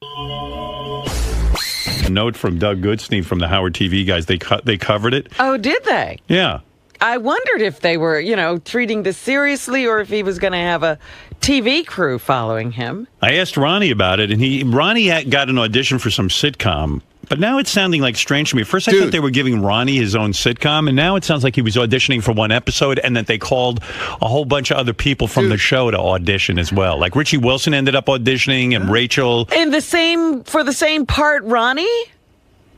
A note from Doug Goodstein from the Howard TV guys. They covered it. Oh, did they? Yeah. I wondered if they were, treating this seriously or if he was going to have a TV crew following him. I asked Ronnie about it, and Ronnie got an audition for some sitcom. But now it's sounding like strange to me. First, I thought they were giving Ronnie his own sitcom, and now it sounds like he was auditioning for one episode, and that they called a whole bunch of other people from the show to audition as well. Like Richie Wilson ended up auditioning, and Rachel. For the same part, Ronnie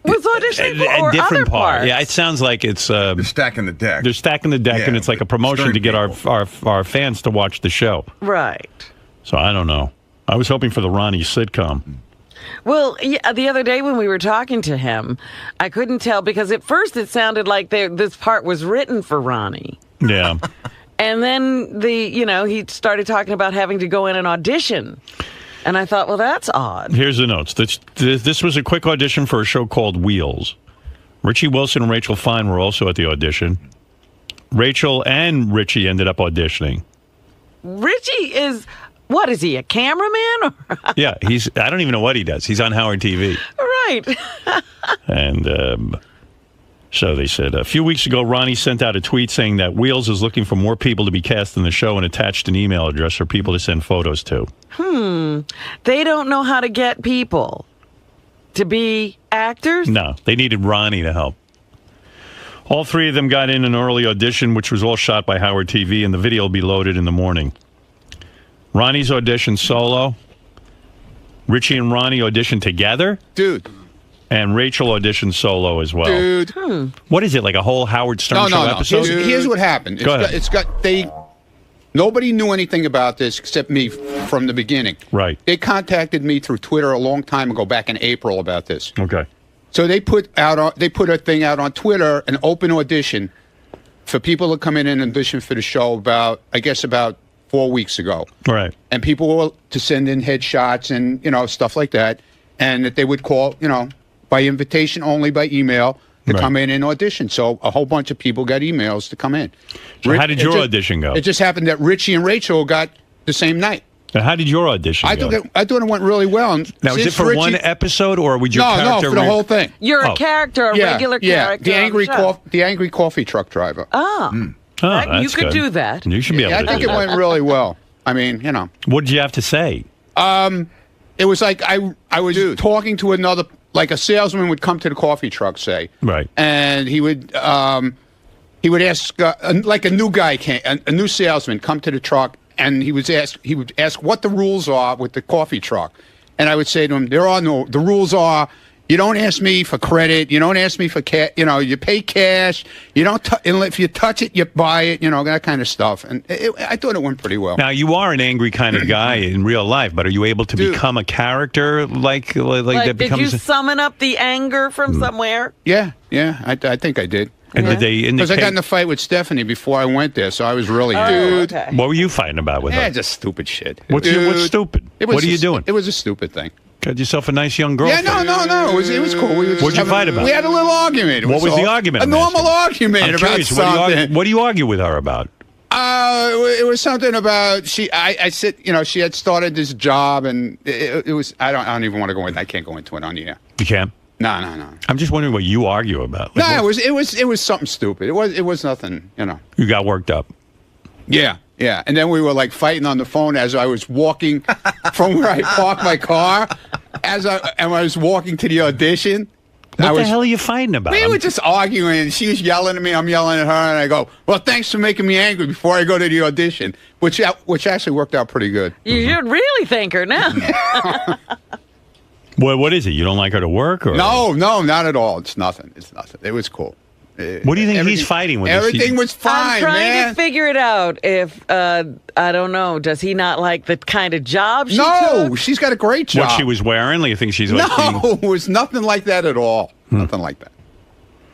was auditioning for, or different other part. Parts. Yeah, it sounds like it's they're stacking the deck. They're stacking the deck, and it's like a promotion to get our fans to watch the show. Right. So I don't know. I was hoping for the Ronnie sitcom. Well, the other day when we were talking to him, I couldn't tell because at first it sounded like this part was written for Ronnie. Yeah. And then he started talking about having to go in and audition. And I thought, well, that's odd. Here's the notes. This was a quick audition for a show called Wheels. Richie Wilson and Rachel Fine were also at the audition. Rachel and Richie ended up auditioning. Richie is... What is he, a cameraman? Yeah, I don't even know what he does. He's on Howard TV. Right. And so they said, a few weeks ago, Ronnie sent out a tweet saying that Wheels is looking for more people to be cast in the show and attached an email address for people to send photos to. They don't know how to get people to be actors? No, they needed Ronnie to help. All three of them got in an early audition, which was all shot by Howard TV, and the video will be loaded in the morning. Ronnie's auditioned solo. Richie and Ronnie auditioned together. Dude. And Rachel auditioned solo as well. Dude. What is it, like a whole Howard Stern show episode? Here's what happened. Nobody knew anything about this except me from the beginning. Right. They contacted me through Twitter a long time ago, back in April, about this. Okay. So they put a thing out on Twitter, an open audition for people to come in and audition for the show about 4 weeks ago. Right. And people were to send in headshots and, stuff like that. And that they would call, by invitation only, by email, to come in and audition. So a whole bunch of people got emails to come in. So how did your audition go? It just happened that Richie and Rachel got the same night. How did your audition go? I thought it went really well. And now, is it for one episode, or would your character... No, for the whole thing. You're a character, a regular character. The angry coffee truck driver. Oh. Oh, you could do that. You should be able to do that. I think it went really well. I mean, What did you have to say? It was like I was talking to another, like a salesman would come to the coffee truck, say. Right. And he would ask, like a new guy a new salesman come to the truck, and he would ask what the rules are with the coffee truck. And I would say to him, the rules are, you don't ask me for credit. You don't ask me for cash. You pay cash. You don't. If you touch it, you buy it. That kind of stuff. And I thought it went pretty well. Now you are an angry kind of guy in real life, but are you able to become a character like that? Did you summon up the anger from somewhere? Yeah. I think I did. And did they indicate? Because I got in a fight with Stephanie before I went there, so I was really Okay. What were you fighting about with her? just stupid shit. What's stupid? What are you doing? It was a stupid thing. Got yourself a nice young girlfriend. Yeah, no. It was cool. What'd you fight about? We had a little argument. What was the argument? A normal argument I'm about curious, something. What do you argue with her about? It was something about I said, she had started this job, and it was. I don't even want to go into. I can't go into it on the air. You can't. No. I'm just wondering what you argue about. It was something stupid. It was nothing. You got worked up. Yeah. And then we were like fighting on the phone as I was walking from where I parked my car. As I was walking to the audition. What the hell are you fighting about? We were just arguing, and she was yelling at me. I'm yelling at her, and I go, "Well, thanks for making me angry before I go to the audition," which actually worked out pretty good. You should really thank her now. What is it? You don't like her to work? Or? No, not at all. It's nothing. It was cool. What do you think he's fighting with? Everything was fine, I'm trying to figure it out. If I don't know, does he not like the kind of job she took? She's got a great job. What she was wearing? Like, you think she's like... No, it was nothing like that at all. Nothing like that.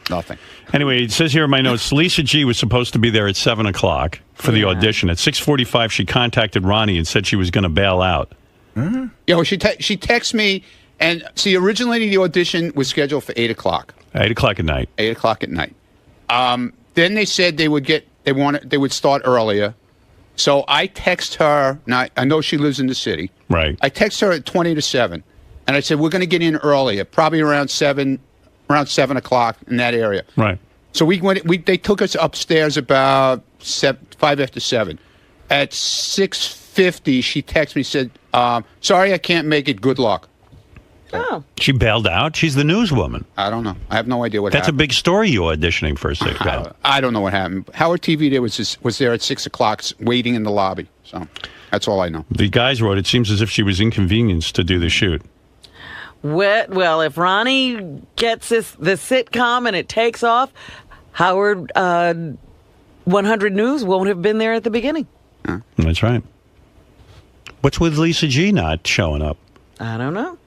Nothing. Anyway, it says here in my notes, Lisa G was supposed to be there at 7 o'clock for the audition. At 6:45, she contacted Ronnie and said she was going to bail out. Yeah, she texted me, and see, originally the audition was scheduled for 8 o'clock. 8 o'clock at night. 8 o'clock at night. Then they said they would start earlier. So I text her. Now I know she lives in the city. Right. I text her at 20 to 7, And I said, we're going to get in earlier, probably around 7 o'clock in that area. Right. So they took us upstairs about 5 after 7. At 6:50, she texted me, said, sorry, I can't make it. Good luck. Oh. She bailed out? She's the newswoman. I don't know. I have no idea what That's happened. a big story, you auditioning for a sitcom. I don't know what happened. Howard TV was there at 6 o'clock waiting in the lobby. So that's all I know. The guys wrote, it seems as if she was inconvenienced to do the shoot. Well, if Ronnie gets the sitcom and it takes off, Howard 100 News won't have been there at the beginning. That's right. What's with Lisa G not showing up? I don't know.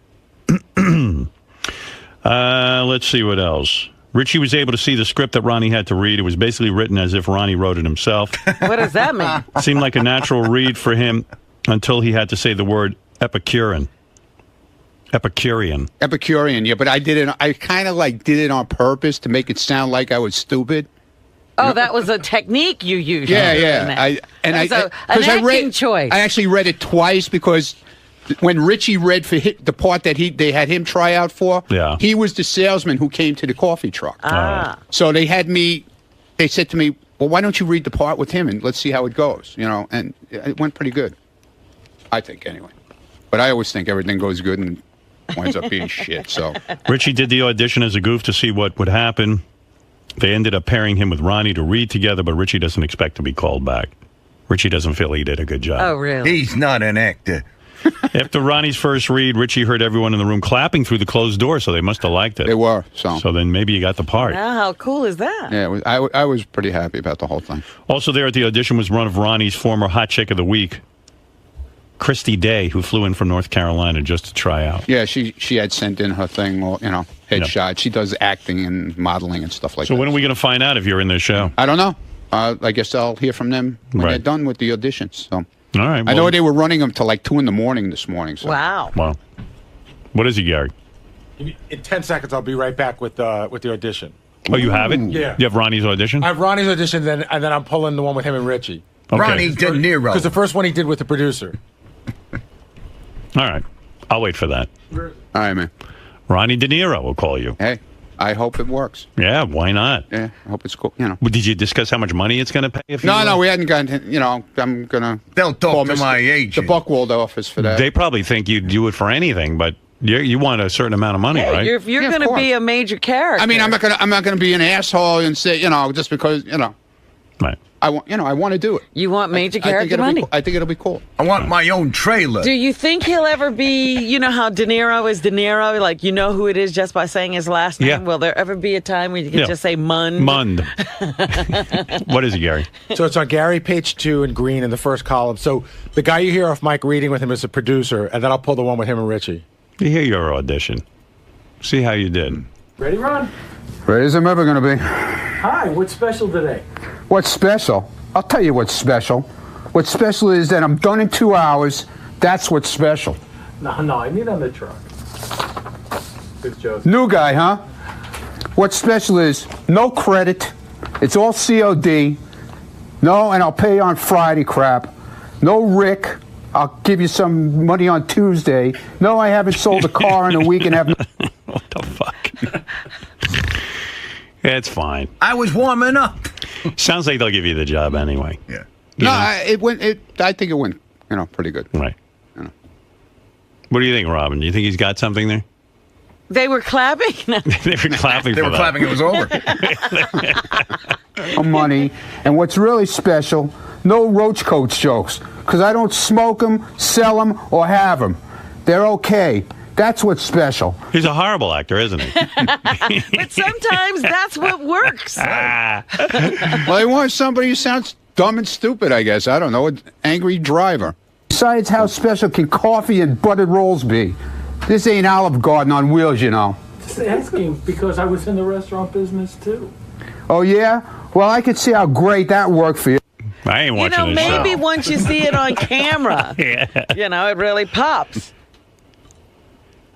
Let's see what else. Richie was able to see the script that Ronnie had to read. It was basically written as if Ronnie wrote it himself. What does that mean? Seemed like a natural read for him until he had to say the word Epicurean. Epicurean, yeah, but I did it. I kind of did it on purpose to make it sound like I was stupid. Oh, that was a technique you used. Yeah. An acting choice. I actually read it twice because when Richie read for the part that they had him try out for, he was the salesman who came to the coffee truck. So they said to me, well, why don't you read the part with him and let's see how it goes, and it went pretty good. I think, anyway. But I always think everything goes good and winds up being shit, so. Richie did the audition as a goof to see what would happen. They ended up pairing him with Ronnie to read together, but Richie doesn't expect to be called back. Richie doesn't feel he did a good job. Oh, really? He's not an actor. After Ronnie's first read, Richie heard everyone in the room clapping through the closed door, so they must have liked it. They were, so. So then maybe you got the part. Now, how cool is that? Yeah, I was pretty happy about the whole thing. Also there at the audition was one of Ronnie's former hot chick of the week, Christy Day, who flew in from North Carolina just to try out. Yeah, she had sent in her thing, headshot. Yeah. She does acting and modeling and stuff like that. So when are we going to find out if you're in this show? I don't know. I guess I'll hear from them when they're done with the auditions. So. All right. Well, I know they were running them till 2 in the morning this morning. So. Wow. What is it, Gary? In 10 seconds, I'll be right back with the audition. Oh, you have it? Yeah. You have Ronnie's audition? I have Ronnie's audition, and then I'm pulling the one with him and Richie. Okay. Ronnie De Niro. Because the first one he did with the producer. All right. I'll wait for that. All right, man. Ronnie De Niro will call you. Hey, I hope it works. Yeah, why not? Yeah, I hope it's cool. Well, did you discuss how much money it's going to pay? No, we hadn't gotten to, I'm going to... They'll talk to my agent. The Buckwald office for that. They probably think you'd do it for anything, but you want a certain amount of money, right? If you're going to be a major character. I mean, I'm not going to be an asshole and say, just because, Right. I want to do it. You want major character money? I think it'll be cool. I want my own trailer. Do you think he'll ever be, how De Niro is De Niro? Like, you know who it is just by saying his last name? Yeah. Will there ever be a time where you can just say Mund? Mund. What is it, Gary? So it's on Gary, page 2, and Green in the first column. So the guy you hear off mic reading with him is a producer, and then I'll pull the one with him and Richie. You hear your audition. See how you did. Ready, Ron? Ready as I'm ever going to be. Hi, what's special today? What's special? I'll tell you what's special. What's special is that I'm done in 2 hours. That's what's special. No, I mean on the truck. Good joke. New guy, huh? What's special is no credit. It's all COD. No, and I'll pay you on Friday crap. No Rick. I'll give you some money on Tuesday. No, I haven't sold a car in a week and have... What the fuck? It's fine. I was warming up. Sounds like they'll give you the job anyway. Yeah. I think it went, pretty good. Right. What do you think, Robin? Do you think he's got something there? They were clapping? They were clapping. They were clapping. It was over. Money. And what's really special, no roach coats jokes. Because I don't smoke them, sell them, or have them. They're okay. That's what's special. He's a horrible actor, isn't he? But sometimes that's what works. Well, they want somebody who sounds dumb and stupid, I guess. I don't know, an angry driver. Besides, how special can coffee and buttered rolls be? This ain't Olive Garden on wheels, Just asking because I was in the restaurant business too. Oh, yeah? Well, I could see how great that worked for you. I ain't watching this maybe show. once you see it on camera, it really pops.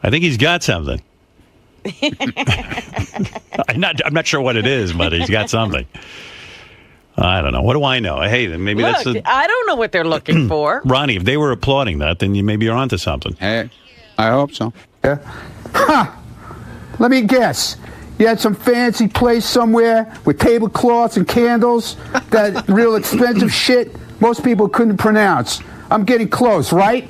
I think he's got something. I'm not sure what it is, but he's got something. I don't know. What do I know? Hey, maybe Look, that's I don't know what they're looking for. Ronnie, if they were applauding that, then maybe you're onto something. Hey, I hope so. Huh. Let me guess. You had some fancy place somewhere with tablecloths and candles, that real expensive shit most people couldn't pronounce. I'm getting close, right?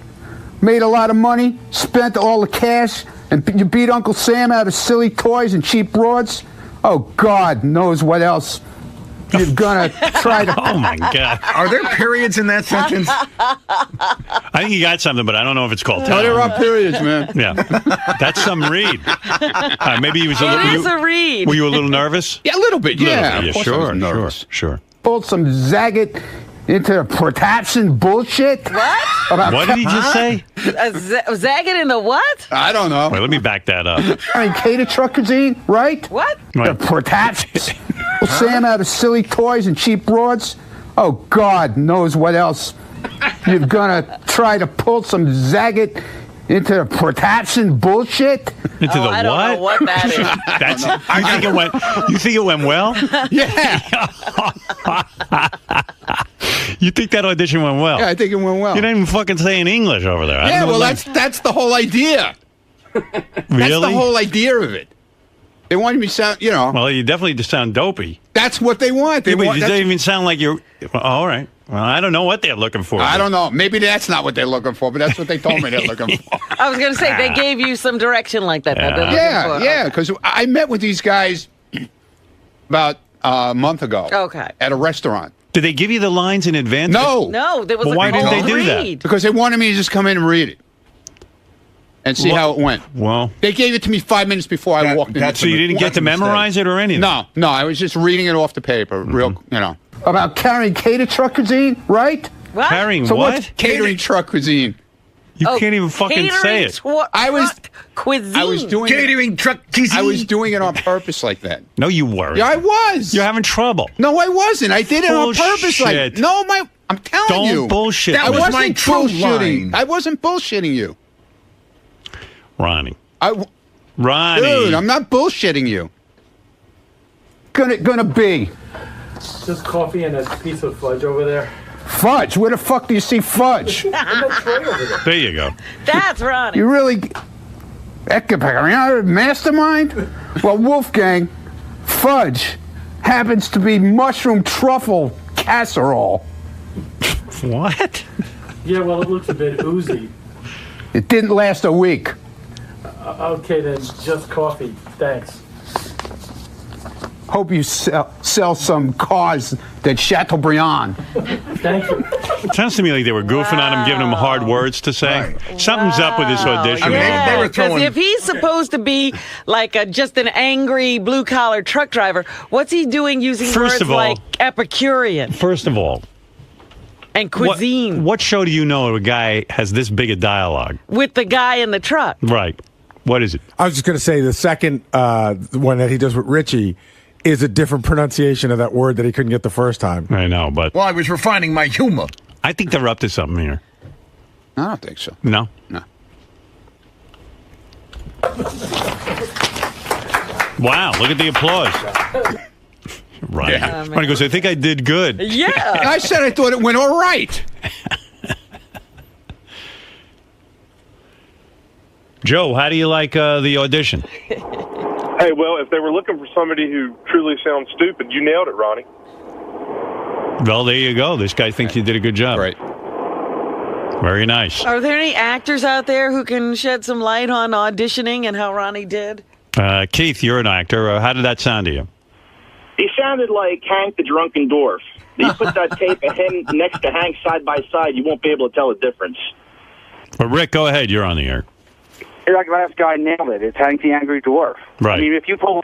Made a lot of money, spent all the cash, and you beat Uncle Sam out of silly toys and cheap broads? Oh, God knows what else you're gonna try to... Oh, my God. Are there periods in that sentence? I think you got something, but I don't know if it's called Oh, talent. there are periods, man. Yeah. That's some read. Maybe he was a little... It is a read. Were you a little nervous? Yeah, a little bit, yeah. Yeah, Of course I was sure, nervous. sure. Pulled some zagged into protection bullshit. What? About What did he just say? Zagging in the what? I don't know. Wait, let me back that up. I mean, cater truck cuisine, right? What? Right. Protection. Sam out of silly toys and cheap broads. Oh, God knows what else you're gonna try to pull some zagged into protection bullshit. Into the I don't know what that is. That's. You think it went well? Yeah. You think that audition went well? Yeah, I think it went well. You didn't even fucking say in English over there. I Yeah, don't know well, what that's the whole idea. That's really. the whole idea of it. They wanted me to sound, Well, you definitely just sound dopey. that's what they want. They Yeah, but want you that's- don't even sound like you're. Well, all right. Well, I don't know what they're looking for. I don't know. Maybe that's not what they're looking for, but that's what they told me they're looking for. I was going to say, they gave you some direction like that. that they're looking Yeah, for. yeah, because I met with these guys about a month ago. Okay. At a restaurant. Did they give you the lines in advance? No. No, there was Well, a why didn't cold they do that? read. Because they wanted me to just come in and read it and see how it went. Well, They gave it to me 5 minutes before I walked in. that's so you didn't get to That's a mistake. memorize it or anything? No, I was just reading it off the paper, About carrying cater truck cuisine, right? What? Carrying So what? what's catering truck cuisine? You can't even fucking say it. I was- cuisine. I was doing it. Catering truck cuisine. I was doing it on purpose like that. No, you weren't. Yeah, I was. You're having trouble. No, I wasn't. I did it on purpose. Bullshit. I'm telling Don't you. bullshit. That I was wasn't my true bullshitting. line. I wasn't bullshitting you. Ronnie. Ronnie. Dude, I'm not bullshitting you. Gonna be. Just coffee and a piece of fudge over there. Fudge? Where the fuck do you see fudge? In the tray over there. There you go. That's Ronnie. You really... Mastermind? Well, Wolfgang, fudge happens to be mushroom truffle casserole. What? Yeah, well, it looks a bit oozy. It didn't last a week. Okay, then, just coffee. Thanks. Hope you sell some cars that Chateaubriand. Thank you. Sounds to me like they were goofing on him, giving him hard words to say. Something's up with this audition. I mean, Yeah, they were 'cause throwing- if he's supposed to be like just an angry blue-collar truck driver, what's he doing using First words of all- like Epicurean First of all, and cuisine what show do you know a guy has this big a dialogue? with the guy in the truck? Right. What is it? I was just going to say the second one that he does with Richie is a different pronunciation of that word that he couldn't get the first time. I know, but Well, I was refining my humor. I think they're up to something here. I don't think so. No? No. Wow, look at the applause. Right. Yeah. Ronnie goes, I think I did good. Yeah. I said I thought it went all right. Joe, how do you like the audition? Hey, well, if they were looking for somebody who truly sounds stupid, you nailed it, Ronnie. Well, there you go. This guy thinks you did a good job. Right. Very nice. Are there any actors out there who can shed some light on auditioning and how Ronnie did? Keith, you're an actor. How did that sound to you? He sounded like Hank the Drunken Dwarf. You put that tape of him next to Hank side by side, you won't be able to tell the difference. But Rick, go ahead. You're on the air. Like the last guy nailed it. It's Hank the Angry Dwarf. Right. I mean, if you pull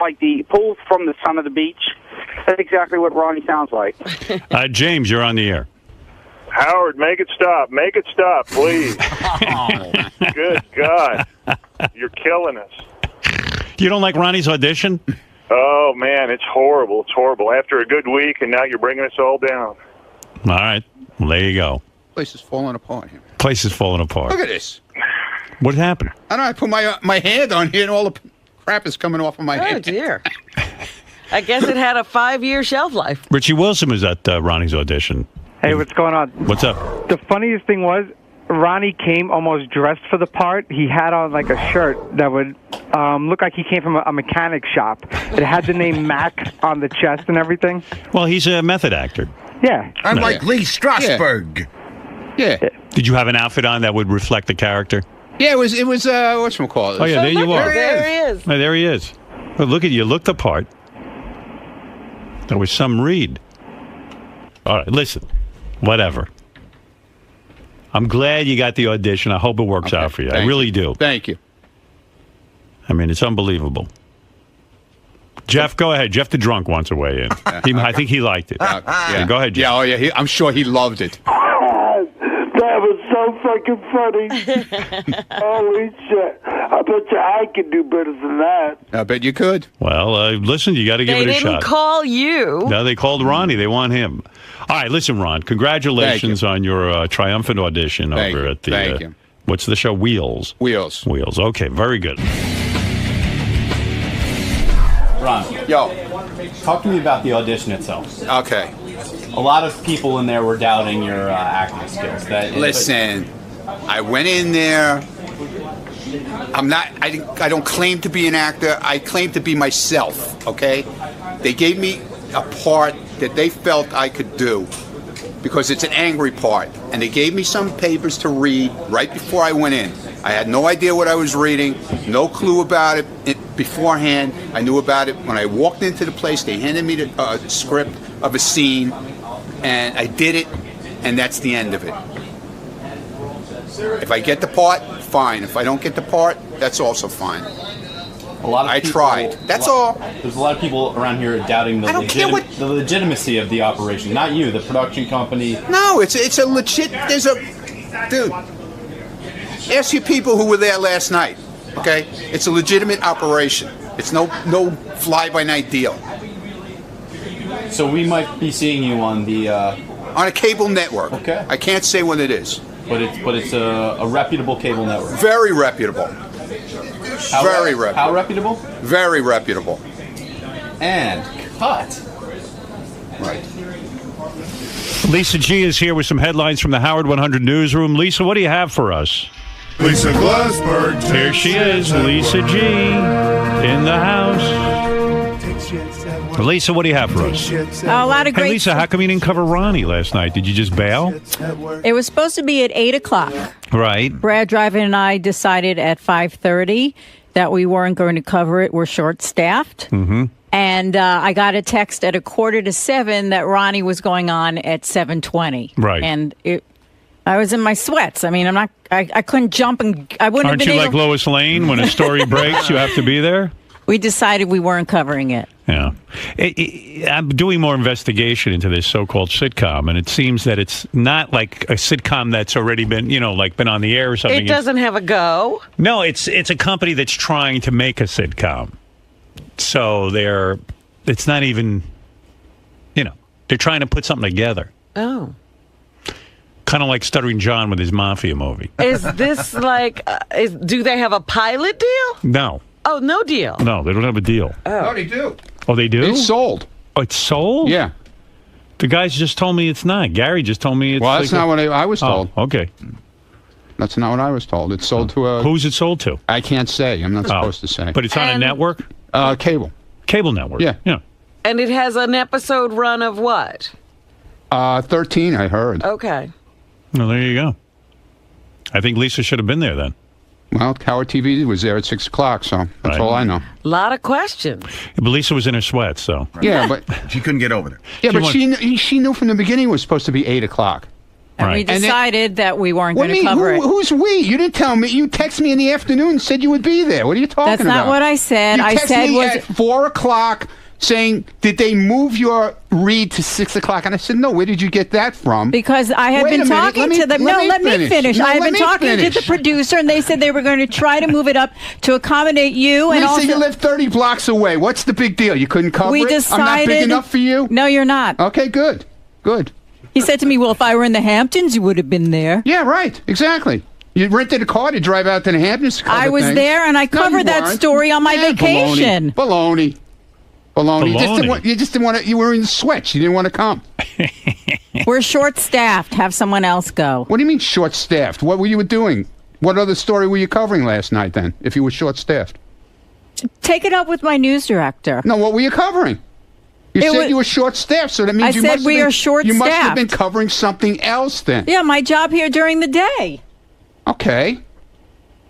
from the Son of the Beach, that's exactly what Ronnie sounds like. James, you're on the air. Howard, make it stop. Make it stop, please. Good God. You're killing us. You don't like Ronnie's audition? Oh, man, it's horrible. It's horrible. After a good week, and now you're bringing us all down. All right. Well, there you go. Place is falling apart here. Place is falling apart. Look at this. What happened? I don't know. I put my hand on here and all the crap is coming off of my Oh, hand. dear. I guess it had a 5-year shelf life. Richie Wilson was at Ronnie's audition. Hey, what's going on? What's up? The funniest thing was, Ronnie came almost dressed for the part. He had on like a shirt that would look like he came from a mechanic shop. It had the name Mac on the chest and everything. Well, he's a method actor. Yeah. I'm like Lee Strasberg. Yeah. Did you have an outfit on that would reflect the character? Yeah, it was whatchamacallit. Oh, yeah, there you are. There he is. Oh, there he is. Well, look at you. Look the part. That was some read. All right, listen. Whatever. I'm glad you got the audition. I hope it works out for you. I really do. Thank you. I mean, it's unbelievable. Jeff, go ahead. Jeff the drunk wants to weigh in. I think he liked it. Yeah. Go ahead, Jeff. Yeah, oh yeah. I'm sure he loved it. That was so fucking funny. Holy shit. I bet you I could do better than that. I bet you could. Well, listen, you got to give it a shot. They didn't call you. No, they called Ronnie. They want him. All right, listen, Ron, congratulations on your triumphant audition over at the... Thank you. What's the show? Wheels. Wheels. Okay, very good. Ron. Yo. Talk to me about the audition itself. Okay. A lot of people in there were doubting your acting skills. Listen, I went in there. I don't claim to be an actor. I claim to be myself, okay? They gave me a part that they felt I could do because it's an angry part. And they gave me some papers to read right before I went in. I had no idea what I was reading, no clue about it beforehand. I knew about it when I walked into the place. They handed me the script of a scene, and I did it, and that's the end of it. If I get the part, fine. If I don't get the part, that's also fine. I tried. That's all. There's a lot of people around here doubting the legitimacy of the operation. Not you, the production company. No, it's a legit. Dude. Ask your people who were there last night. Okay, it's a legitimate operation. It's no fly-by-night deal. So we might be seeing you on on a cable network. Okay. I can't say what it is. But it's a reputable cable network. Very reputable. Very reputable. How reputable? Very reputable. And cut. Right. Lisa G is here with some headlines from the Howard 100 newsroom. Lisa, what do you have for us? Lisa Glassberg. Here she is, Lisa G in the house. Lisa, what do you have for us? A lot of great. Hey, Lisa, how come you didn't cover Ronnie last night? Did you just bail? It was supposed to be at 8 o'clock. Right. Brad Driver and I decided at 5:30 that we weren't going to cover it. We're short-staffed. Mm-hmm. And I got a text at 6:45 that Ronnie was going on at 7:20. Right. And I was in my sweats. I mean, I couldn't jump, and I wouldn't have been able. Aren't you like Lois Lane? When a story breaks, you have to be there? We decided we weren't covering it. Yeah. I'm doing more investigation into this so-called sitcom, and it seems that it's not like a sitcom that's already been, been on the air or something. It doesn't have a go. No, it's a company that's trying to make a sitcom. So it's not even, they're trying to put something together. Oh. Kind of like Stuttering John with his mafia movie. Is this like, do they have a pilot deal? No. Oh, no deal. No, they don't have a deal. Oh, they do. Oh, they do? It's sold. Oh, it's sold? Yeah. The guys just told me it's not. Gary just told me it's Well, that's not what I was told. Oh, okay. That's not what I was told. It's sold to a... Who's it sold to? I can't say. I'm not supposed to say. But it's on a network? Cable. Cable network? Yeah. And it has an episode run of what? 13, I heard. Okay. Well, there you go. I think Lisa should have been there then. Well, Howard TV was there at 6 o'clock, so that's all I know. A lot of questions. But Lisa was in her sweats, so. Yeah, but... She couldn't get over there. Yeah, but she knew from the beginning it was supposed to be 8 o'clock. And we decided that we weren't going to What do you cover mean? it. Who's we? You didn't tell me. You texted me in the afternoon and said you would be there. What are you talking about? That's not what I said. You I texted said me at 4 o'clock saying, did they move your read to 6 o'clock? And I said, no, where did you get that from? Because I had been talking to them. No, let me finish. I had been talking to the producer, and they said they were going to try to move it up to accommodate you. And Lisa, also, you live 30 blocks away. What's the big deal? You couldn't cover we it? decided, I'm not big enough for you? No, you're not. Okay, good. Good. He said to me, well, if I were in the Hamptons, you would have been there. Yeah, right. Exactly. You rented a car to drive out to the Hamptons to cover I was things. there, and I covered that story on my vacation. Baloney. Baloney. You just didn't want to. You were in sweats. You didn't want to come. We're short-staffed. Have someone else go. What do you mean short-staffed? What were you doing? What other story were you covering last night then, if you were short-staffed? Take it up with my news director. No, what were you covering? You said you were short-staffed, so that means I said we are short-staffed. You must have been covering something else then. Yeah, my job here during the day. Okay.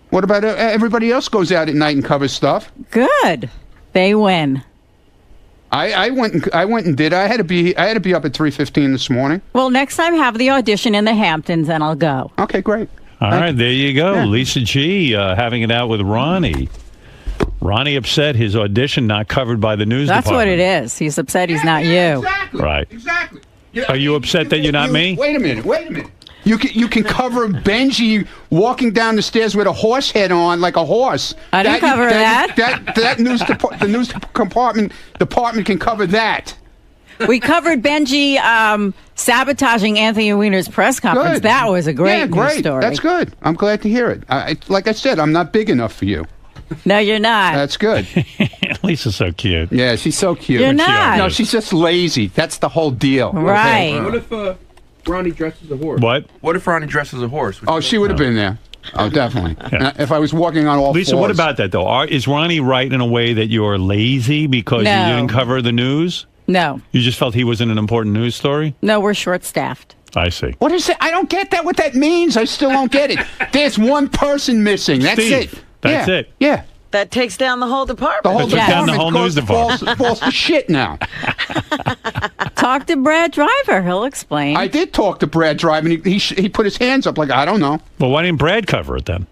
What about everybody else goes out at night and covers stuff? Good. They win. I went and did. I had to be up at 3:15 this morning. Well, next time have the audition in the Hamptons and I'll go. Okay, great. All right, there you go. Yeah. Lisa G having it out with Ronnie. Ronnie upset his audition not covered by the news department. That's what it is. He's upset he's not you. Exactly. Right. Exactly. Are you upset that you're not me? Wait a minute. You can cover Benji walking down the stairs with a horse head on like a horse. I didn't cover that. The news department can cover that. We covered Benji sabotaging Anthony Weiner's press conference. Good. That was a great news story. That's good. I'm glad to hear it. Like I said, I'm not big enough for you. No, you're not. That's good. Lisa's so cute. Yeah, she's so cute. You're not. No, she's just lazy. That's the whole deal. Right. What if Ronnie dresses a horse? What if Ronnie dresses a horse? Oh, she would have been there. Oh, definitely. Yeah. If I was walking on all Lisa, fours. what about that, though? Is Ronnie right in a way that you're lazy because you didn't cover the news? No. You just felt he wasn't an important news story? No, we're short-staffed. I see. What is it? I don't get that. What that means? I still don't get it. There's one person missing. That's Steve. it. That's it. Yeah. That takes down the whole department. The whole down the whole news department. Falls to shit now. Talk to Brad Driver. He'll explain. I did talk to Brad Driver, and he put his hands up like, I don't know. Well, why didn't Brad cover it then?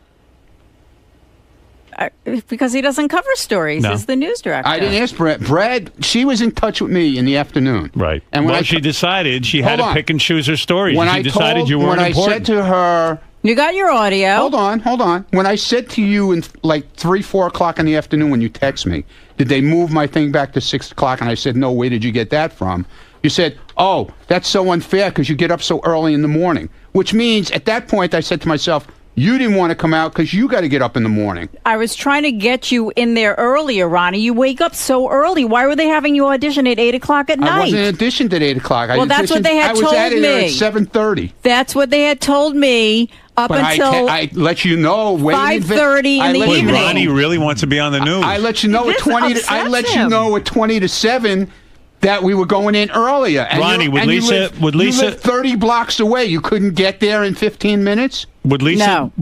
Because he doesn't cover stories. He's the news director. I didn't ask Brad. Brad, she was in touch with me in the afternoon. Right. And when she decided she had to pick and choose her stories. When she decided you weren't important. When I said to her... You got your audio. Hold on. When I said to you in like 3, 4 o'clock in the afternoon when you text me, did they move my thing back to 6 o'clock? And I said, no, where did you get that from? You said, oh, that's so unfair because you get up so early in the morning. Which means at that point I said to myself, you didn't want to come out because you got to get up in the morning. I was trying to get you in there earlier, Ronnie. You wake up so early. Why were they having you audition at 8 o'clock at night? I wasn't auditioned at 8 o'clock. Well, that's what they had told me. I was at it at 7:30. That's what they had told me until I let you know 5:30 in the evening. Ronnie really wants to be on the news. I let you know at 20. I let you know at 20 to 7. That we were going in earlier. And Ronnie, would Lisa you live 30 blocks away. You couldn't get there in 15 minutes? Would Lisa have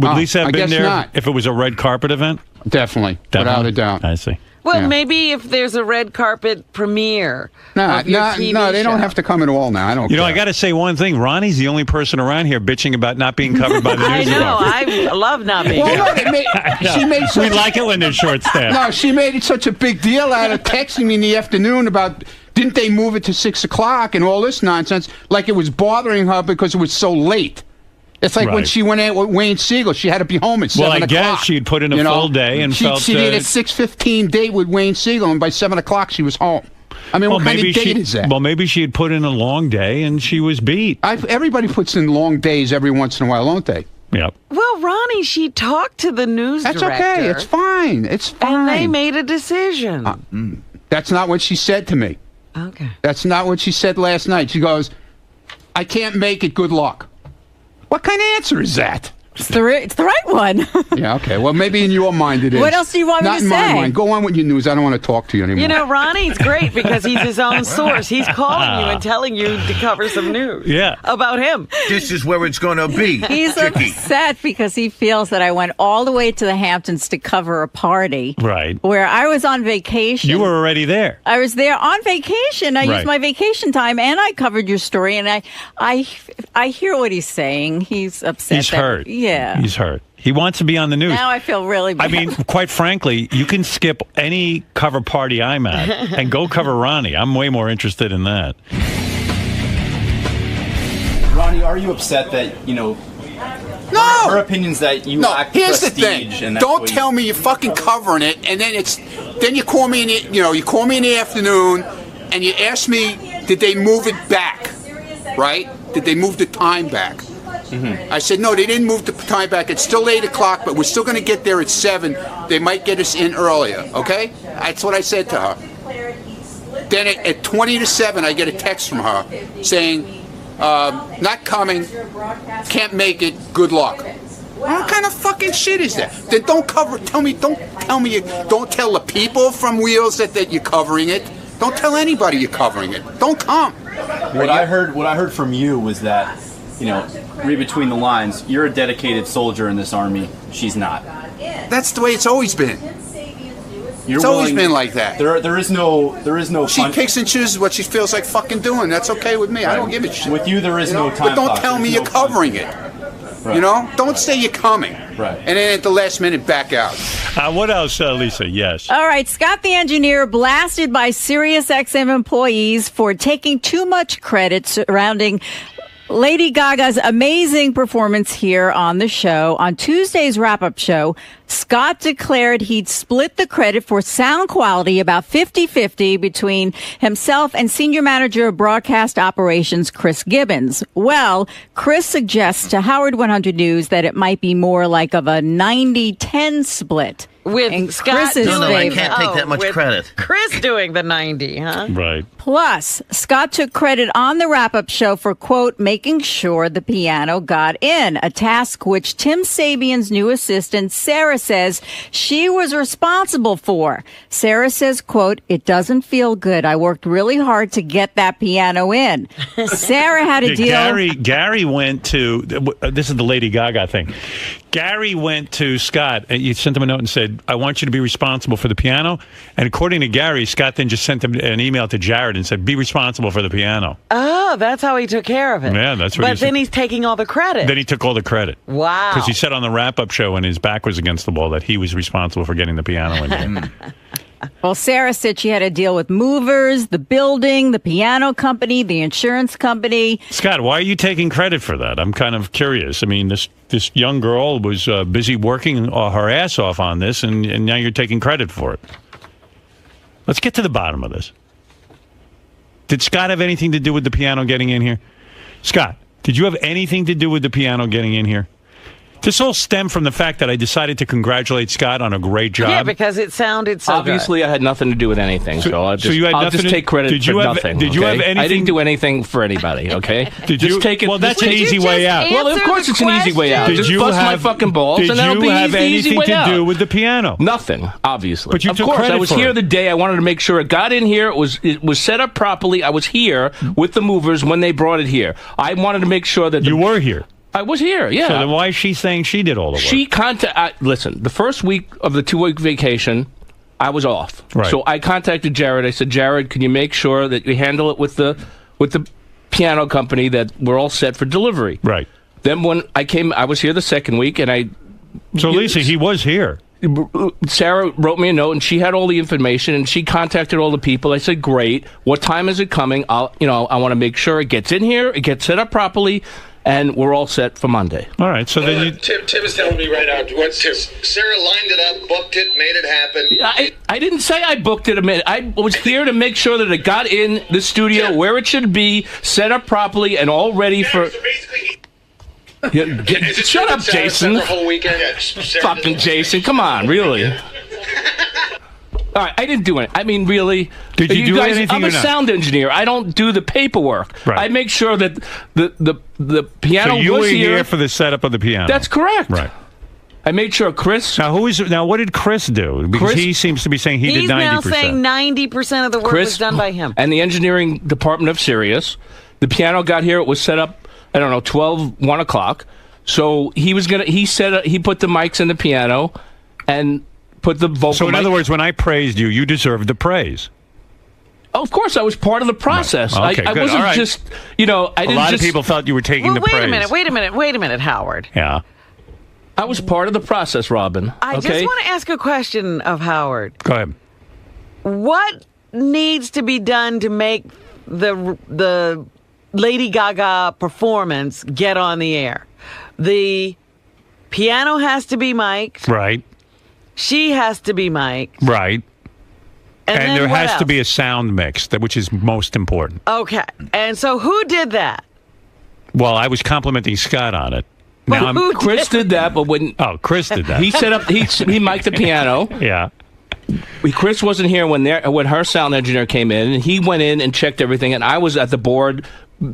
been there not. if it was a red carpet event? Definitely. Without a doubt. I see. Well, maybe if there's a red carpet premiere. No, they don't have to come at all now. I don't care. I got to say one thing. Ronnie's the only person around here bitching about not being covered by the news. I know. I love not being covered. We like it when they're short-staffed. No, she made it such a big deal out of texting me in the afternoon about... Didn't they move it to 6 o'clock and all this nonsense? Like it was bothering her because it was so late. It's like when she went out with Wayne Siegel, she had to be home at 7 o'clock. Well, I guess she'd put in a full day and she did a 6:15 date with Wayne Siegel, and by 7 o'clock she was home. I mean, what kind of date is that? Well, maybe she had put in a long day and she was beat. Everybody puts in long days every once in a while, don't they? Yep. Well, Ronnie, she talked to the news director. That's okay. It's fine. It's fine. And they made a decision. That's not what she said to me. Okay. That's not what she said last night. She goes, I can't make it. Good luck. What kind of answer is that? It's the right one. Yeah, okay. Well, maybe in your mind it is. What else do you want me to say? Not in my mind. Go on with your news. I don't want to talk to you anymore. You know, Ronnie's great because he's his own source. He's calling you and telling you to cover some news about him. This is where it's going to be. He's upset because he feels that I went all the way to the Hamptons to cover a party. Right. Where I was on vacation. You were already there. I was there on vacation. I used my vacation time and I covered your story. And I hear what he's saying. He's upset. He's hurt. Yeah. He's hurt. He wants to be on the news. Now I feel really bad. I mean, quite frankly, you can skip any cover party I'm at and go cover Ronnie. I'm way more interested in that. Ronnie, are you upset that, No! Her opinion's that you lack here's prestige. The thing. And don't tell me you're fucking covering it, and then you call me in the afternoon, and you ask me, did they move it back? Right? Did they move the time back? Mm-hmm. I said, no, they didn't move the time back. It's still 8 o'clock, but we're still going to get there at 7. They might get us in earlier, okay? That's what I said to her. Then at 20 to 7, I get a text from her saying, not coming, can't make it, good luck. What kind of fucking shit is that? Then don't tell me, don't tell the people from Wheels that you're covering it. Don't tell anybody you're covering it. Don't come. What I heard from you was that, read between the lines, you're a dedicated soldier in this army. She's not. That's the way it's always been. It's always been like that. There is no. She picks and chooses what she feels like fucking doing. That's okay with me. Right. I don't give a shit. With you, there is no time. But don't tell me you're covering it. Right. Don't say you're coming. Right. And then at the last minute, back out. What else, Lisa? Yes. All right. Scott the engineer blasted by SiriusXM employees for taking too much credit surrounding Lady Gaga's amazing performance here on the show. On Tuesday's wrap-up show, Scott declared he'd split the credit for sound quality about 50-50 between himself and senior manager of broadcast operations, Chris Gibbons. Well, Chris suggests to Howard 100 News that it might be more like of a 90-10 split. With Scott I can't take that much credit. Chris doing the 90, huh? Right. Plus, Scott took credit on the wrap-up show for, quote, making sure the piano got in, a task which Tim Sabian's new assistant, Sarah, says she was responsible for. Sarah says, quote, it doesn't feel good. I worked really hard to get that piano in. Sarah had a deal. Gary went to, this is the Lady Gaga thing. Gary went to Scott. You sent him a note and said, I want you to be responsible for the piano. And according to Gary, Scott then just sent him an email to Jared and said, be responsible for the piano. Oh, that's how he took care of it. Yeah, that's what But then he's taking all the credit. Then he took all the credit. Wow. Because he said on the wrap-up show when his back was against the wall that he was responsible for getting the piano in. Well, Sarah said she had to deal with movers, the building, the piano company, the insurance company. Scott, why are you taking credit for that? I'm kind of curious. I mean, this young girl was busy working her ass off on this, and now you're taking credit for it. Let's get to the bottom of this. Did Scott have anything to do with the piano getting in here? Scott, did you have anything to do with the piano getting in here? This all stemmed from the fact that I decided to congratulate Scott on a great job. Yeah, because it sounded so Obviously, good. I had nothing to do with anything, so I'll just take credit for nothing. Did you have anything? I didn't do anything for anybody, okay? Take it. Well, that's an easy way out. Well, of course it's an easy way out. Just bust my fucking balls, and that'll be the easy way out. Did you have anything to do with the piano? Nothing, obviously. But you took credit for it. I was here the day. I wanted to make sure it got in here. It was set up properly. I was here with the movers when they brought it here. I wanted to make sure that you were here. I was here, yeah. So then why is she saying she did all the work? Listen, the first week of the 2-week vacation, I was off. Right. So I contacted Jared. I said, Jared, can you make sure that you handle it with the piano company, that we're all set for delivery? Right. Then when I came, I was here the second week, and So, Lisa, he was here. Sarah wrote me a note, and she had all the information, and she contacted all the people. I said, great. What time is it coming? I want to make sure it gets in here, it gets set up properly, and we're all set for Monday. All right, so then Tim is telling me right now. Sarah lined it up, booked it, made it happen. I didn't say I booked it a minute. I was here to make sure that it got in the studio where it should be, set up properly, and all ready for... So basically... Shut up, Jason. The whole weekend. Fucking Jason, come on, really. All right, I didn't do it. I mean, really. Did you do guys, anything I'm a sound engineer. I don't do the paperwork. Right. I make sure that the piano So you was were here. here for the setup of the piano. That's correct. Right. I made sure Chris... Now, what did Chris do? Because he seems to be saying he did 90%. He's now saying 90% of the work was done by him. And the engineering department of Sirius. The piano got here. It was set up, 1 o'clock. So he put the mics in the piano and put the vocal. So in other words, when I praised you, you deserved the praise. Oh, of course, I was part of the process. Right. Okay, I good. wasn't All right. just, I didn't A lot of people thought you were taking the praise. Wait a minute, Howard. Yeah. I was part of the process, Robin. I just want to ask a question of Howard. Go ahead. What needs to be done to make the Lady Gaga performance get on the air? The piano has to be mic'd. Right. She has to be mic'd. Right. And there has to else? be a sound mix, which is most important. Okay. And so who did that? Well, I was complimenting Scott on it. Chris did that, but when... Oh, Chris did that. He set up... He mic'd the piano. Yeah. Chris wasn't here when her sound engineer came in, and he went in and checked everything, and I was at the board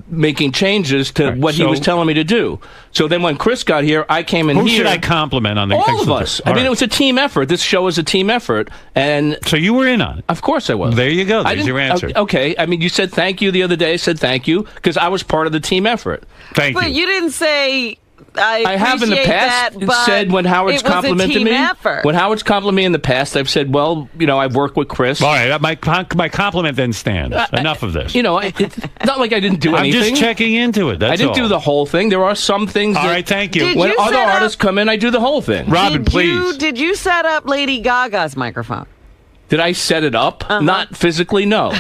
making changes to what he was telling me to do. So then when Chris got here, I came in here. Who should I compliment on the all of us? I mean, it was a team effort. This show is a team effort. And so you were in on it? Of course I was. There you go. There's your answer. Okay. I mean, you said thank you the other day. I said thank you because I was part of the team effort. Thank you. But you didn't say... I have in the past said when Howard's complimented me. Effort. When Howard's complimented me in the past, I've said, well, I've worked with Chris. All right, my compliment then stands. Enough of this. It's not like I didn't do anything. I'm just checking into it. That's I didn't do the whole thing. There are some things. All right, thank you. When other artists come in, I do the whole thing. Robin, please. Did you set up Lady Gaga's microphone? Did I set it up? Not physically, no.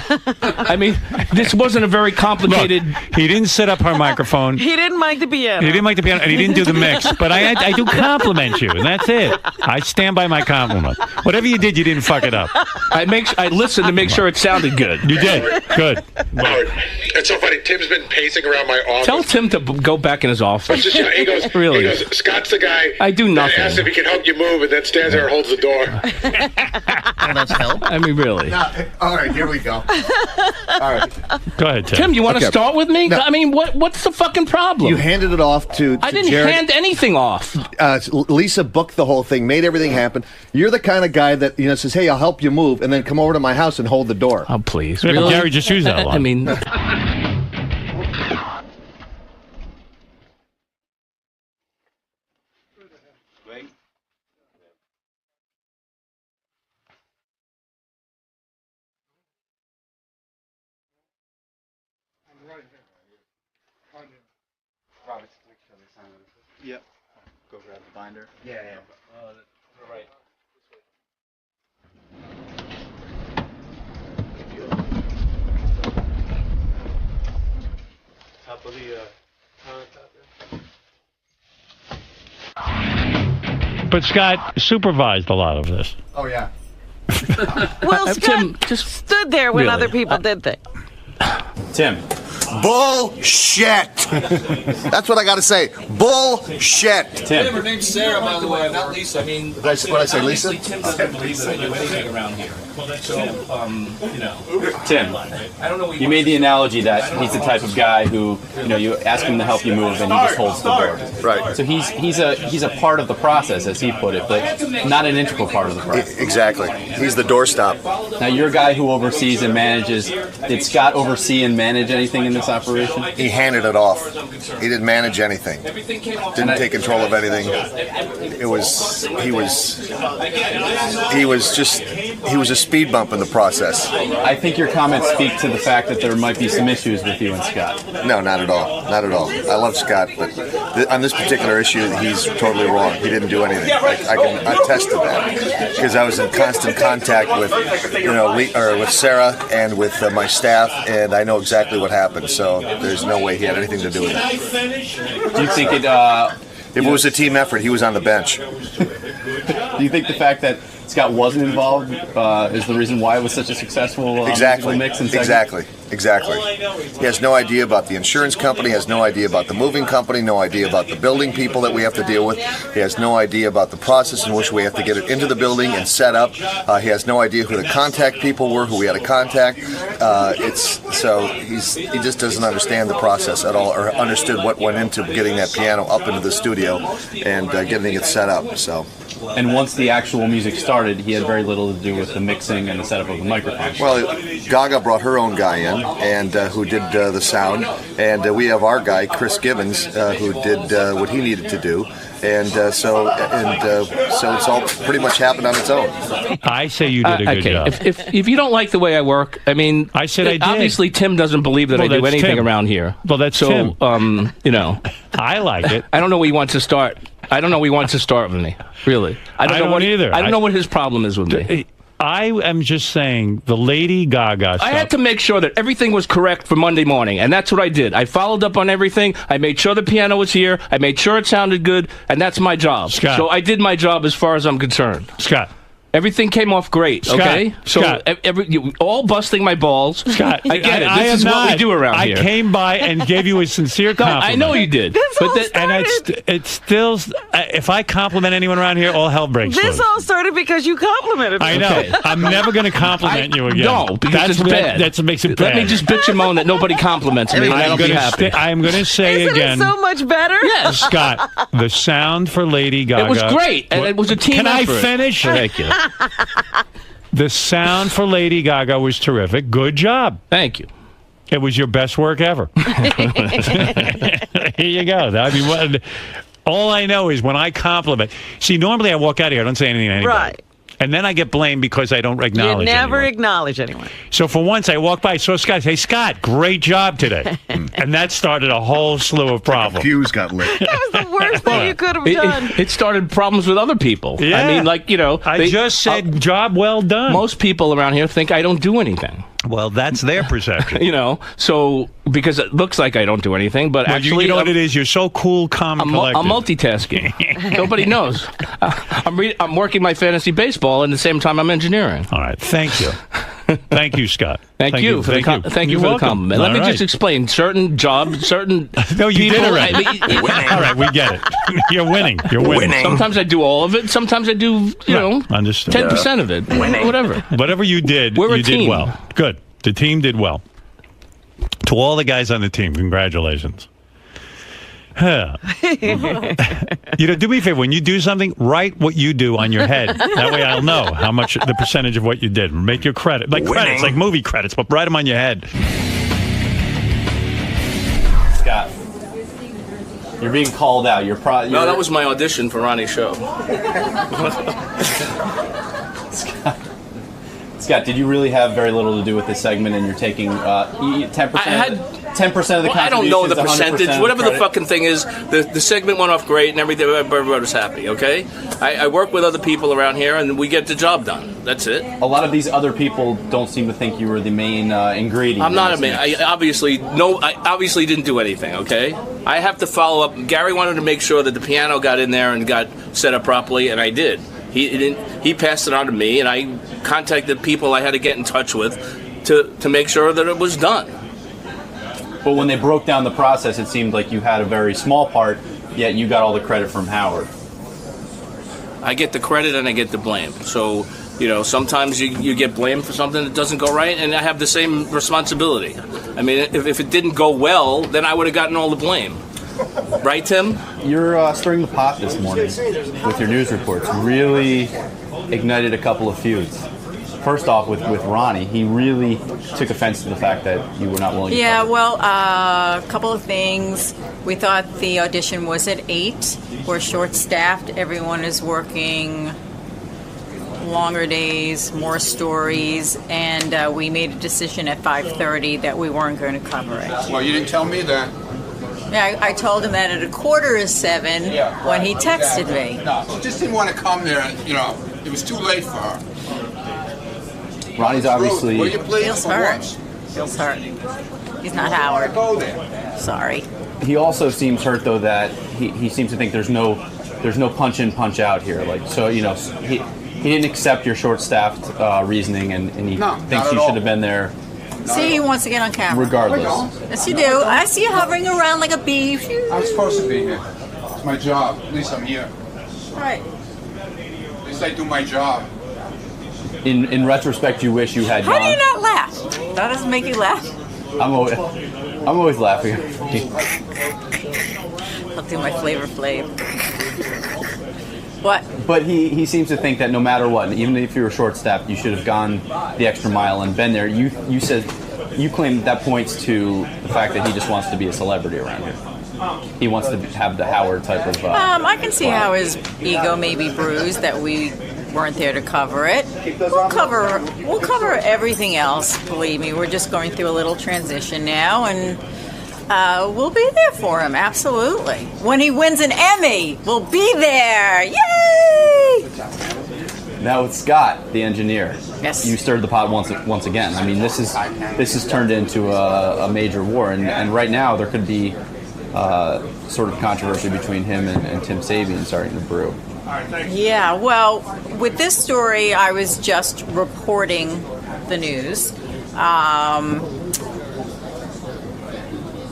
I mean, this wasn't a very complicated... Look, he didn't set up her microphone. He didn't mic the piano. He didn't mic the piano, and he didn't do the mix. But I do compliment you, and that's it. I stand by my compliment. Whatever you did, you didn't fuck it up. I listened to make sure it sounded good. You did. Good. Howard, it's so funny. Tim's been pacing around my office. Tell Tim to go back in his office. He goes, really? He goes, Scott's the guy. I do nothing. Asks if he can help you move, and then stands there and holds the door. Well, that's help. I mean, really. No, all right, here we go. All right. Go ahead, Tim. Tim, you want to start with me? No. I mean, what's the fucking problem? You handed it off to I didn't Jared. hand anything off. Lisa booked the whole thing, made everything happen. You're the kind of guy that says, "Hey, I'll help you move," and then come over to my house and hold the door. Oh, please. Yeah, Really? Gary just used that line. I mean... Yep. Go grab the binder. Yeah. Right. Top of the countertop there. But Scott supervised a lot of this. Oh yeah. Well, Scott Tim, just stood there when other people did things. Tim. Bullshit. That's what I got to say. Bullshit. Tim. Her name's Sarah, by the way, not Lisa. I mean, What I say, Lisa? Tim doesn't believe that I do anything around here. So, Tim, I don't know what you made the analogy that he's the type of guy who, you ask him to help you move and he just holds the door. Right. So he's a part of the process, as he put it, but not an integral part of the process. Exactly. He's the doorstop. Now, you're a guy who oversees and manages. Did Scott oversee and manage anything in this operation? He handed it off. He didn't manage anything. Didn't take control of anything. He was a speed bump in the process. I think your comments speak to the fact that there might be some issues with you and Scott. No, not at all. Not at all. I love Scott, but on this particular issue, he's totally wrong. He didn't do anything. I can attest to that because I was in constant contact with, with Sarah and with my staff, and I know exactly what happened. So there's no way he had anything to do with it. Do you think it? If it was a team effort, he was on the bench. Do you think the fact that Scott wasn't involved is the reason why it was such a successful Exactly. mix and segment? Exactly. He has no idea about the insurance company, has no idea about the moving company, no idea about the building people that we have to deal with. He has no idea about the process in which we have to get it into the building and set up. He has no idea who the contact people were, who we had to contact. He just doesn't understand the process at all, or understood what went into getting that piano up into the studio and getting it set up. So. And once the actual music started, he had very little to do with the mixing and the setup of the microphone. Well, Gaga brought her own guy in, and who did the sound, and we have our guy, Chris Gibbons, who did what he needed to do, and so it's all pretty much happened on its own. I say you did a good job. If you don't like the way I work, I mean, I said I did. Obviously, Tim doesn't believe that I do anything around here. Well, that's so. Tim. I like it. I don't know where he wants to start. I don't know where he wants to start with me. Really, I don't know either. I don't know what his problem is with me. I am just saying the Lady Gaga stuff. I had to make sure that everything was correct for Monday morning, and that's what I did. I followed up on everything. I made sure the piano was here. I made sure it sounded good, and that's my job. Scott. So I did my job as far as I'm concerned. Scott. Everything came off great. Scott, okay, so Scott. you all busting my balls. Scott, I get it. I This is am what we not. do around here. I came by and gave you a sincere compliment. I know you did. It's still. If I compliment anyone around here, all hell breaks This loose. all started because you complimented me. I know. Okay. I'm never going to compliment you again. No, because it's bad. That's what makes it bad. Let me just bitch and moan that nobody compliments me, and I'll be happy. I am going to say Isn't again. it so much better? Yes. Scott, the sound for Lady Gaga. It was great, and it was a team Can effort. I finish? Thank you. The sound for Lady Gaga was terrific. Good job. Thank you. It was your best work ever. Here you go. I mean, all I know is when I compliment. See, normally I walk out of here, I don't say anything to anybody. Right. And then I get blamed because I don't acknowledge You never anyone. acknowledge anyone. So for once, I walked by, saw Scott. Hey, Scott, great job today. And that started a whole slew of problems. Fuse got lit. That was the worst thing you could have done. It started problems with other people. Yeah. I mean, like, I just said, job well done. Most people around here think I don't do anything. Well, that's their perception. So because it looks like I don't do anything, but Well, actually, you know what it is? You're so cool, calm, and collected. I'm multitasking. Nobody knows. I'm working my fantasy baseball, and at the same time, I'm engineering. All right, thank you. Thank you, Scott. Thank you for the compliment. Let me just explain. Certain jobs, certain No, you people, did already. All right, we get it. You're winning. You're winning. Sometimes I do all of it. Sometimes I do, understood. 10% of it. Whatever. Whatever you did, We're a you did team. well. Good. The team did well. To all the guys on the team, congratulations. Do me a favor. When you do something, write what you do on your head. That way I'll know how much, the percentage of what you did. Make your credit. Like credits, like movie credits, but write them on your head. Scott, you're being called out. You're probably. No, that was my audition for Ronnie's show. Scott, did you really have very little to do with this segment, and you're taking 10%? I had 10% of the. I don't know the contributions, percentage. 100% Whatever the credit? fucking thing is, the segment went off great, and everybody was happy. Okay, I work with other people around here, and we get the job done. That's it. A lot of these other people don't seem to think you were the main ingredient. I'm not a in this man. mix. I obviously didn't do anything. Okay, I have to follow up. Gary wanted to make sure that the piano got in there and got set up properly, and I did. He passed it on to me, and I contacted people I had to get in touch with to make sure that it was done. But when they broke down the process, it seemed like you had a very small part, yet you got all the credit from Howard. I get the credit and I get the blame. So, sometimes you get blamed for something that doesn't go right, and I have the same responsibility. I mean, if it didn't go well, then I would have gotten all the blame. Right, Tim? You're stirring the pot this morning with your news reports. Really ignited a couple of feuds. First off, with Ronnie, he really took offense to the fact that you were not willing to cover. Well, a couple of things. We thought the audition was at 8. We're short-staffed. Everyone is working longer days, more stories, and we made a decision at 5:30 that we weren't going to cover it. Well, you didn't tell me that. Yeah, I told him that at 6:45 when he texted me. No, she just didn't want to come there. It was too late for her. Ronnie's obviously. Will you please? Feels for hurt. once? Feels hurt. He's not Howard. Go there. Sorry. He also seems hurt though that he seems to think there's no punch in, punch out here. He didn't accept your short-staffed reasoning, and he thinks you should have been there. See, he wants to get on camera. Regardless. Yes, you do. I see you hovering around like a bee. I'm supposed to be here. It's my job. At least I'm here. Right. At least I do my job. In retrospect, you wish you had How gone. do you not laugh? That doesn't make you laugh. I'm always laughing. I'll do my Flavor Flav. What? But he seems to think that no matter what, even if you were short-staffed, you should have gone the extra mile and been there. You said you claim that points to the fact that he just wants to be a celebrity around here. He wants to have the Howard type of. I can see how his ego may be bruised that we weren't there to cover it. We'll cover everything else. Believe me, we're just going through a little transition now, and we'll be there for him. Absolutely. When he wins an Emmy, we'll be there. Yay! Now with Scott, the engineer. Yes. You stirred the pot once again. I mean, this has turned into a major war, and right now there could be sort of controversy between him and Tim Sabian starting to brew. Yeah, well, with this story, I was just reporting the news.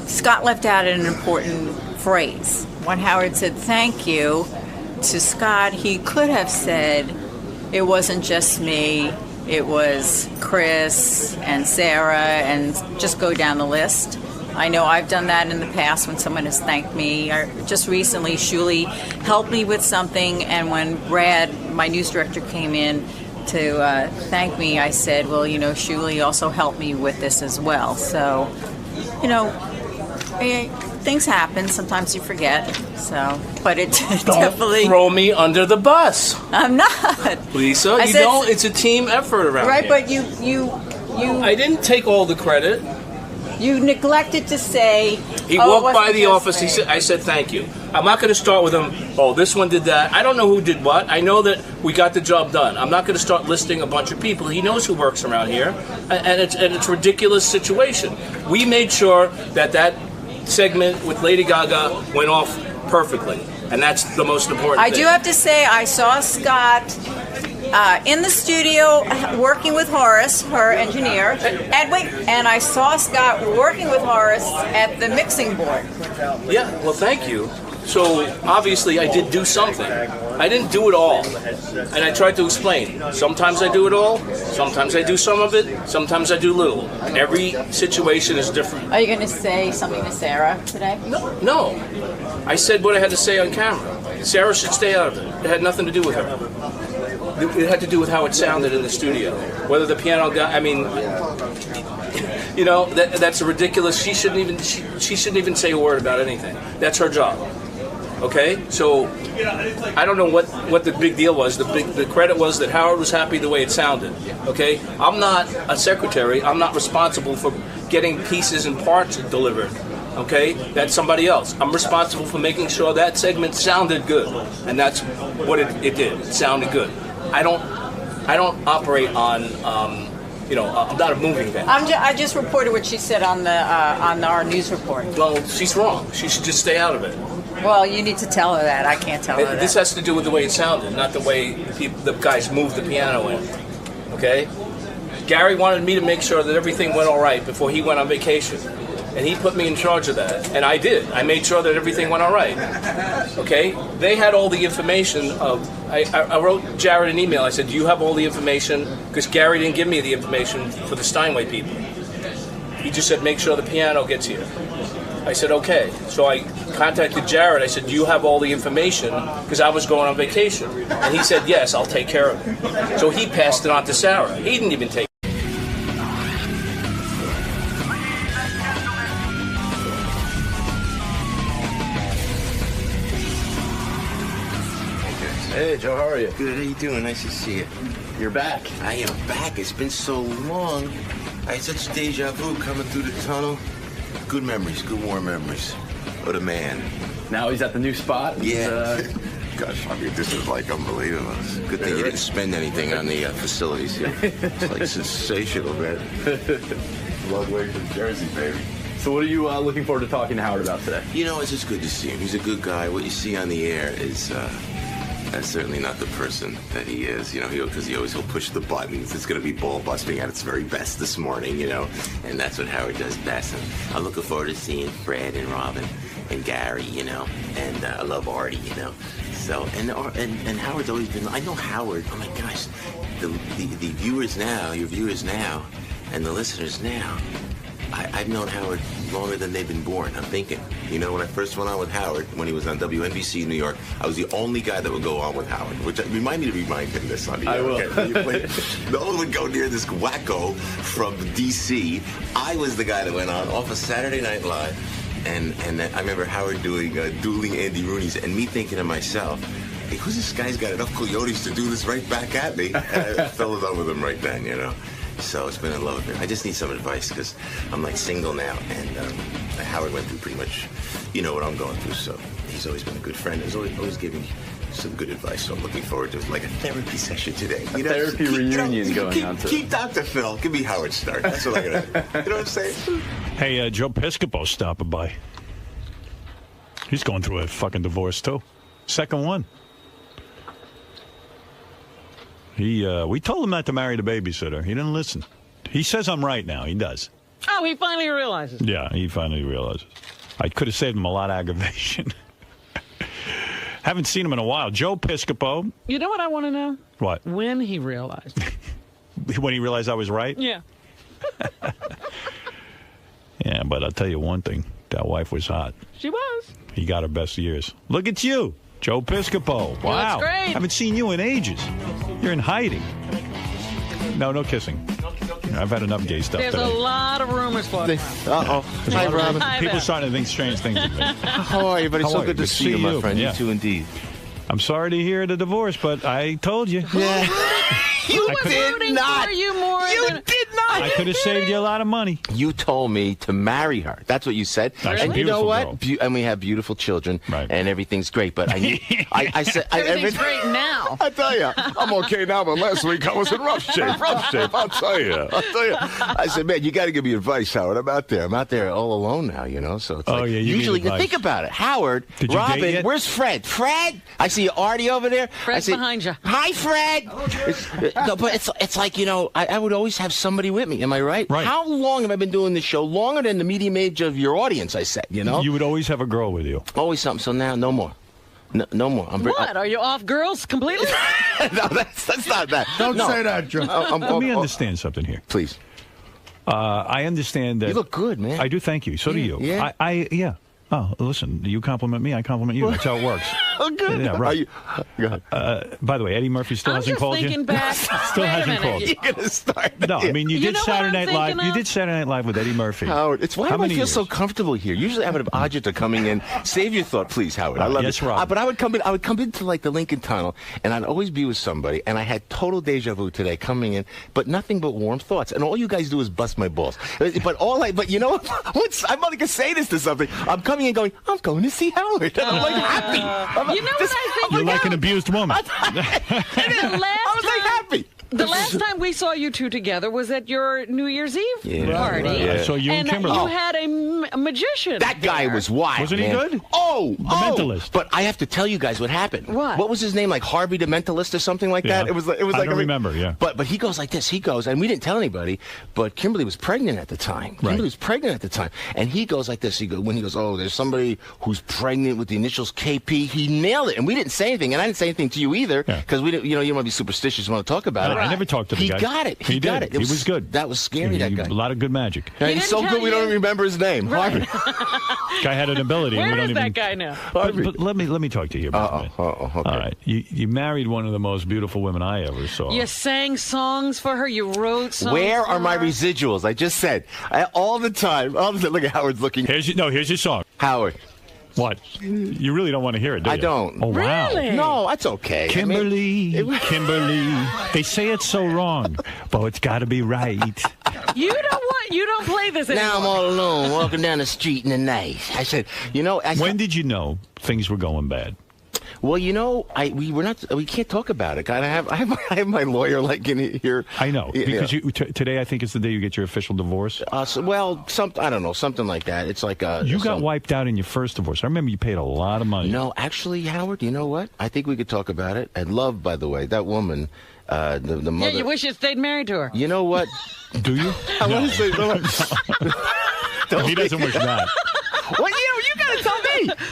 Scott left out an important phrase. When Howard said thank you to Scott, he could have said it wasn't just me, it was Chris and Sarah, and just go down the list. I know I've done that in the past when someone has thanked me. Just recently, Shuli helped me with something, and when Brad, my news director, came in to thank me, I said, well, Shuli also helped me with this as well. So, things happen. Sometimes you forget. So, but it definitely... Don't throw me under the bus. I'm not. Lisa, it's a team effort around right, here. But you... I didn't take all the credit. You neglected to say... He walked by the office. I said, thank you. I'm not going to start with him, this one did that. I don't know who did what. I know that we got the job done. I'm not going to start listing a bunch of people. He knows who works around here. And it's a ridiculous situation. We made sure that segment with Lady Gaga went off perfectly. And that's the most important thing. I do have to say, I saw Scott... in the studio working with Horace, her engineer, and I saw Scott working with Horace at the mixing board. Yeah, well, thank you. So, obviously, I did do something. I didn't do it all. And I tried to explain. Sometimes I do it all, sometimes I do some of it, sometimes I do little. Every situation is different. Are you going to say something to Sarah today? No. I said what I had to say on camera. Sarah should stay out of it. It had nothing to do with her. It had to do with how it sounded in the studio. Whether the piano guy, that's ridiculous. She shouldn't even say a word about anything. That's her job. Okay? So I don't know what the big deal was. The credit was that Howard was happy the way it sounded. Okay? I'm not a secretary. I'm not responsible for getting pieces and parts delivered. Okay? That's somebody else. I'm responsible for making sure that segment sounded good. And that's what it did. It sounded good. I don't operate on, I'm not a moving van. I just reported what she said on our news report. Well, she's wrong. She should just stay out of it. Well, you need to tell her that. I can't tell her that. This has to do with the way it sounded, not the way the guys moved the piano in. Okay? Gary wanted me to make sure that everything went all right before he went on vacation. And he put me in charge of that. And I did. I made sure that everything went all right. Okay? They had all the information I wrote Jared an email. I said, do you have all the information? Because Gary didn't give me the information for the Steinway people. He just said, make sure the piano gets here. I said, okay. So I contacted Jared. I said, do you have all the information? Because I was going on vacation. And he said, yes, I'll take care of it. So he passed it on to Sarah. He didn't even take it. Hey, Joe, how are you? Good, how you doing? Nice to see you. You're back. I am back. It's been so long. I had such deja vu coming through the tunnel. Good memories, good warm memories. What a man. Now he's at the new spot? Yeah. Gosh, I mean, this is like unbelievable. Good thing you didn't spend anything on the facilities here. It's like sensational, man. Long way from Jersey, baby. So what are you looking forward to talking to Howard about today? It's just good to see him. He's a good guy. What you see on the air is... that's certainly not the person that he is, because he'll push the buttons. It's going to be ball busting at its very best this morning, and that's what Howard does best. And I'm looking forward to seeing Fred and Robin and Gary, and I love Artie, So and Howard's always been. I know Howard. Oh my gosh, the viewers now, your viewers now, and the listeners now. I've known Howard longer than they've been born. I'm thinking, when I first went on with Howard, when he was on WNBC in New York, I was the only guy that would go on with Howard, which remind me to remind him this on the air. I will. Okay? No one would go near this wacko from D.C. I was the guy that went on off of Saturday Night Live, and I remember Howard doing Dueling Andy Rooney's, and me thinking to myself, hey, who's this guy's got enough coyotes to do this right back at me? And I fell in love with him right then, So it's been in love with him. I just need some advice because I'm like single now, and Howard went through pretty much, what I'm going through. So he's always been a good friend. He's always giving me some good advice. So I'm looking forward to like a therapy session today. Therapy reunion going on today. Keep Dr. Phil. Give me Howard Stark. That's what I'm gonna. You know what I'm saying? Hey, Joe Piscopo's stopping by. He's going through a fucking divorce too. Second one. We told him not to marry the babysitter. He didn't listen. He says I'm right now. He does. Oh, he finally realizes. Yeah, he finally realizes. I could have saved him a lot of aggravation. Haven't seen him in a while. Joe Piscopo. You know what I want to know? What? When he realized. When he realized I was right? Yeah. Yeah, but I'll tell you one thing. That wife was hot. She was. He got her best years. Look at you, Joe Piscopo. Wow. That's great. Haven't seen you in ages. You're in hiding. No kissing. I've had enough gay stuff There's today. a lot of rumors floating. Uh-oh. Hi, Robin. People starting to think strange things of me. How are you, buddy? So good to see you, my friend. Yeah. You too, indeed. I'm sorry to hear the divorce, but I told you. Yeah. You did not. You did not. I could have saved you a lot of money. You told me to marry her. That's what you said. That's a and you know beautiful what? girl. And we have beautiful children, and everything's great. But I said Everything's great now. I tell you, I'm okay now, but last week I was in rough shape. Rough shape, I'll tell you. I said, man, you got to give me advice, Howard. I'm out there all alone now, you know. So it's Oh, yeah, you usually need advice. think about it, Howard, Did you date Robin. yet? Where's Fred? Fred, I see Artie over there. Fred's I see, behind you. Hi, Fred. No, but it's like, you know, I would always have somebody with me. Am I right? Right. How long have I been doing this show? Longer than the medium age of your audience, I said, you know? You would always have a girl with you. Always something. So now, no more. No more. What? Are you off girls completely? No, that's not that. Don't say that, Joe. Let me understand something here. Please. I understand that. You look good, man. I do, thank you. So do you. Yeah. Yeah. Oh, listen, you compliment me, I compliment you. That's how it works. Oh, good. Yeah, right. Go ahead. By the way, Eddie Murphy still I'm hasn't just called you? thinking back. Still Wait a hasn't minute. called you. You're going to start. No, I mean, you You did know what Saturday I'm Night Live. thinking You of? did Saturday Night Live with Eddie Murphy. Howard, it's why How do I many feel so years? comfortable here? Usually I have an Ajita coming in. Save your thought, please, Howard. I love Yes, it. Rob. But I would come into like the Lincoln Tunnel, and I'd always be with somebody, and I had total deja vu today coming in, but nothing but warm thoughts. And all you guys do is bust my balls. But you know what? I'm only gonna say this to something. I'm coming in going, I'm going to see Howard. And I'm like happy. You know what I think? You're like an abused woman. I was like happy. The last time we saw you two together was at your New Year's Eve party. Right. I saw you and Kimberly. You had a magician. That guy was wild. Wasn't he man. good? Oh, The Mentalist. But I have to tell you guys what happened. What was his name? Like Harvey the Mentalist or something like that? Yeah. It was like I don't remember, yeah. But he goes like this. He goes, and we didn't tell anybody, but Kimberly was pregnant at the time. Kimberly was pregnant at the time. And he goes like this. When he goes, oh, there's somebody who's pregnant with the initials KP. He nailed it. And we didn't say anything. And I didn't say anything to you either. Because we didn't, you don't want to be superstitious. You want to talk about it. I never talked to the guy. He got it. He got did. it. He was good. That was scary, that guy. A lot of good magic. And he's so good we don't even remember his name. Harvey. Guy had an ability. Where we don't is even, that guy now? But let me talk to you about it. Okay. All right. You married one of the most beautiful women I ever saw. You sang songs for her. You wrote songs. Where for are my her. residuals? I just said all the time. Look at Howard's looking. Here's your song. Howard. What? You really don't want to hear it, do you? I don't. Oh, wow. Really? No, that's okay. Kimberly. They say it's so wrong, but it's got to be right. You don't play this anymore. Now I'm all alone walking down the street in the night. I said, when did you know things were going bad? Well, we can't talk about it. I have my lawyer like in here. I know because today I think is the day you get your official divorce. I don't know, something like that. It's like you got wiped out in your first divorce. I remember you paid a lot of money. No, actually, Howard, you know what? I think we could talk about it. And Love, by the way, that woman, the mother. Yeah, you wish you stayed married to her. You know what? Do you? I want to say he doesn't wish that. Well, you got to tell me.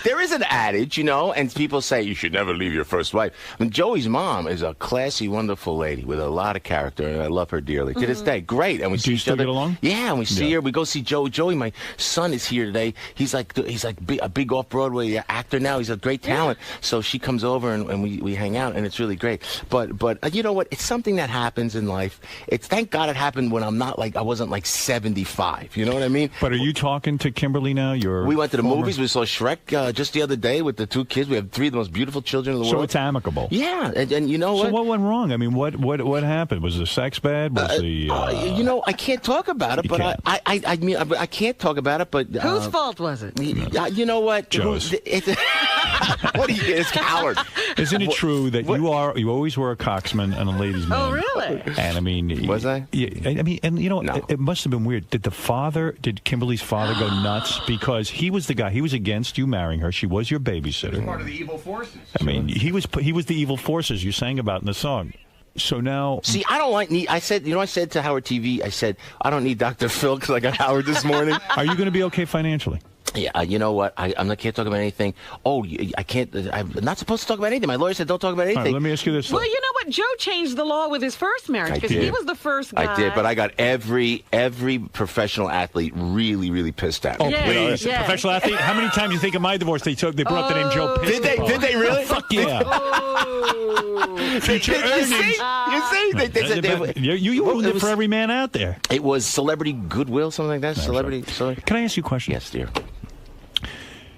There is an adage, and people say you should never leave your first wife. I mean, Joey's mom is a classy, wonderful lady with a lot of character, and I love her dearly. To this day, great. And we see you each still other. get along? Yeah, and we see her. We go see Joey. Joey, my son, is here today. He's like a big off-Broadway actor now. He's a great talent. Yeah. So she comes over and we hang out, and it's really great. But you know what? It's something that happens in life. Thank God it happened when I wasn't like 75. You know what I mean? But are you talking to Kimberly now? We went to the movies. We saw Shrek just the other day with the two kids. We have 3 of the most beautiful children in the world. So it's amicable. Yeah, and you know what? So what went wrong? I mean, what happened? Was the sex bad? Was I can't talk about it. But I can't talk about it. But whose fault was it? You know what? Joe's. What are you? It's Howard. Isn't it true that you always were a coxman and a ladies' man? Oh, really? And I mean, was I? Yeah, I mean, and it must have been weird. Did Kimberly's father go nuts because he was the guy? He was against you marrying her. She was your babysitter. Part of the evil forces. I mean, he was the evil forces you sang about in the song. So now, see, I don't like. I said to Howard TV, I said I don't need Dr. Phil because I got Howard this morning. Are you going to be okay financially? Yeah, you know what? I can't talk about anything. Oh, I can't. I'm not supposed to talk about anything. My lawyer said don't talk about anything. All right, let me ask you this. Well, you know what? Joe changed the law with his first marriage because he was the first guy. I did, but I got every professional athlete really pissed at me. Oh, please. Professional athlete? How many times you think of my divorce they brought the name Joe Piscopo? Did they really? Fuck yeah. Future earnings. You see? They said you ruined it for every man out there. It was Celebrity Goodwill, something like that. Celebrity. Sorry. Can I ask you a question? Yes, dear.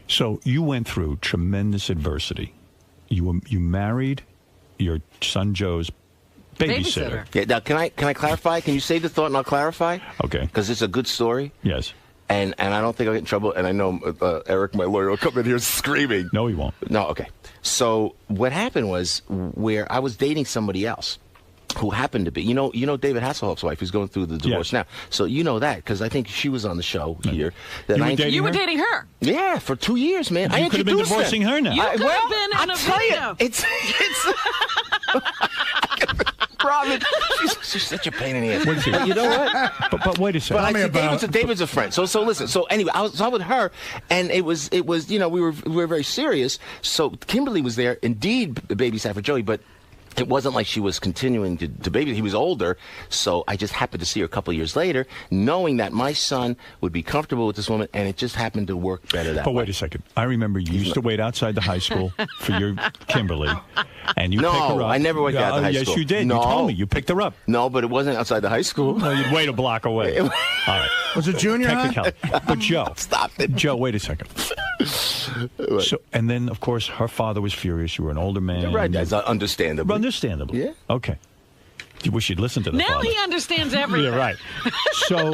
So you went through tremendous adversity. You married your son Joe's babysitter. Yeah. Now, can I clarify? Can you say the thought and I'll clarify? Okay. Because it's a good story. Yes. And I don't think I'll get in trouble. And I know Eric, my lawyer, will come in here screaming. No, he won't. No. Okay. So what happened was where I was dating somebody else. Who happened to be, you know David Hasselhoff's wife, who's going through the divorce now. So you know that because I think she was on the show here. You were dating her? Yeah, for 2 years, man. You could have been divorcing her now. You could have been in a video. It's Robin, she's such a pain in the ass. But you know what? But wait a second. But David's a friend. So listen. So anyway, I was with her, and it was we were very serious. So Kimberly was there, indeed, babysat for Joey, but. It wasn't like she was continuing to baby. He was older, so I just happened to see her a couple of years later, knowing that my son would be comfortable with this woman, and it just happened to work better that way. But wait a second. I remember you used to wait outside the high school for your Kimberly, and you pick her up. No, I never waited out the high school. Yes, you did. No. You told me. You picked her up. No, but it wasn't outside the high school. No, you'd wait a block away. All right. Was it junior high? But Joe. Stop it. Joe, wait a second. So, and then, of course, her father was furious. You were an older man. Right, that's understandable. Understandable. Yeah. Okay. You wish you'd listen to the now father. He understands everything. Yeah, right. So,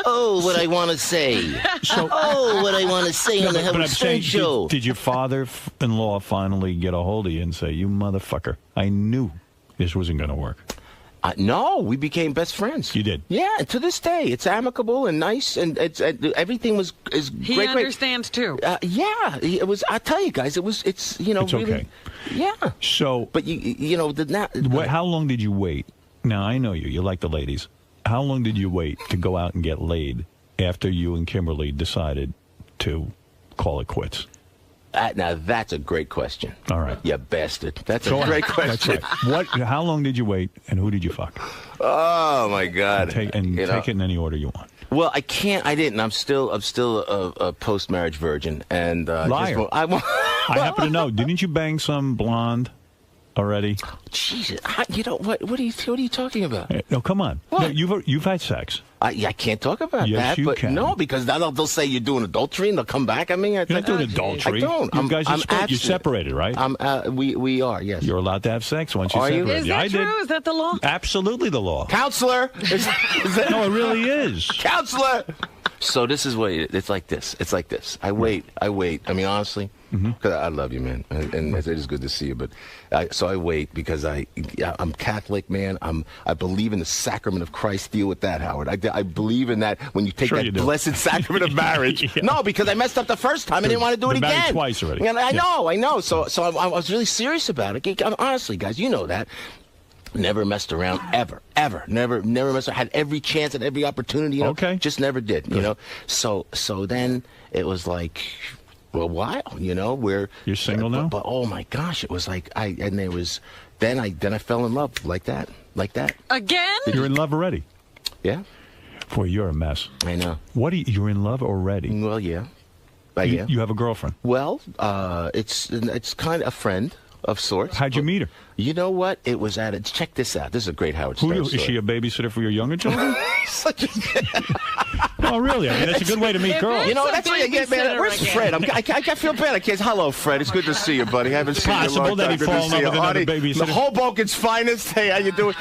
what I want to say. What I want to say on the Howard Stern show. Did your father-in-law finally get a hold of you and say, "You motherfucker, I knew this wasn't going to work"? No, we became best friends. You did? Yeah, and to this day, it's amicable and nice, and it's everything is great. He understands too. Yeah, it was. I tell you guys, it's it's really, okay. Yeah. So, but how long did you wait? Now I know you like the ladies. How long did you wait to go out and get laid after you and Kimberly decided to call it quits? Now that's a great question. All right, you bastard. That's a great question. That's right. How long did you wait, and who did you fuck? Oh my God! Take it in any order you want. Well, I can't. I didn't. I'm still a post-marriage virgin. And liar. I happen to know. Didn't you bang some blonde already? Jesus, you know what? What are you talking about? No, come on. No, you've had sex. I can't talk about that. But can. No, because they'll say you're doing adultery and they'll come back at me. You're not doing adultery. I don't. You guys are you're separated, right? We are. Yes. You're allowed to have sex once you're separated. Is that true? Is that the law? Absolutely, the law. Counselor. No, it really is. Counselor. So this is what it's like. It's like this. I wait. I mean, honestly, because I love you, man, and it is good to see you. But so I wait because I'm Catholic, man. I believe in the sacrament of Christ. Deal with that, Howard. I believe in that when you take that blessed sacrament of marriage. Yeah. No, because I messed up the first time. I didn't want to do it again. Twice already. And I know. So I was really serious about it. Honestly, guys, you know that. Never messed around ever. Never messed around. Had every chance and every opportunity. You know, okay. Just never did. You know. So then it was like, well, why? You know, where you're single now. But oh my gosh, it was like then I fell in love like that. Again? You're in love already. Yeah. Boy, you're a mess. I know. You're in love already? Well, yeah. You have a girlfriend? Well, it's kind of a friend. Of sorts. How'd you meet her? You know what? It was check this out. This is a great Howard Stern story. Is she a babysitter for your younger children? No, really. I mean, that's a good way to meet girls. You know, that's what you get, man. Where's Fred? I feel bad. I can't. Hello, Fred. It's good to see you, buddy. I haven't seen you in a long time. Good to see you. Artie, the Hoboken's finest. Hey, how you doing?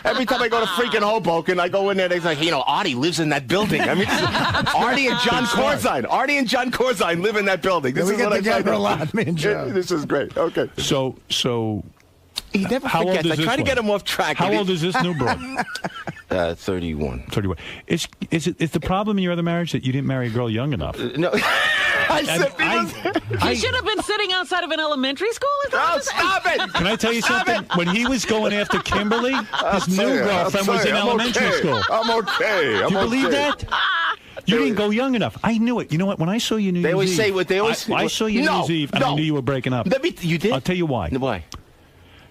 Every time I go to freaking Hoboken, I go in there. They're like, Artie lives in that building. I mean, Artie and John Corzine live in that building. This we is get what together a lot, me and Joe. This is great. Okay. So he never forgets. I try to get him off track. How old is this new bro? 31. 31. Is the problem in your other marriage that you didn't marry a girl young enough? No. I said, He should have been sitting outside of an elementary school. Is that what you're saying? stop it! Can I tell you something? When he was going after Kimberly, his new girlfriend was in elementary school. I'm okay. Do you believe that? You didn't go young enough. I knew it. You know what? When I saw you New Year's always Eve, say what they always say. I saw you New Year's Eve, and I knew you were breaking up. You did? I'll tell you why. Why?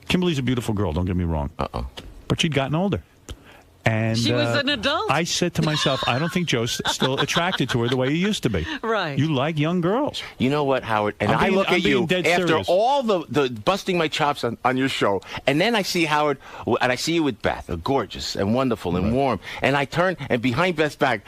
Kimberly's a beautiful girl. Don't get me wrong. But she'd gotten older. And She was an adult. I said to myself, I don't think Joe's still attracted to her the way he used to be. Right. You like young girls. You know what, Howard? And I'm I look at you dead after serious. all the busting my chops on your show, and then I see Howard, and I see you with Beth, gorgeous and wonderful and warm, and I turn, and behind Beth's back,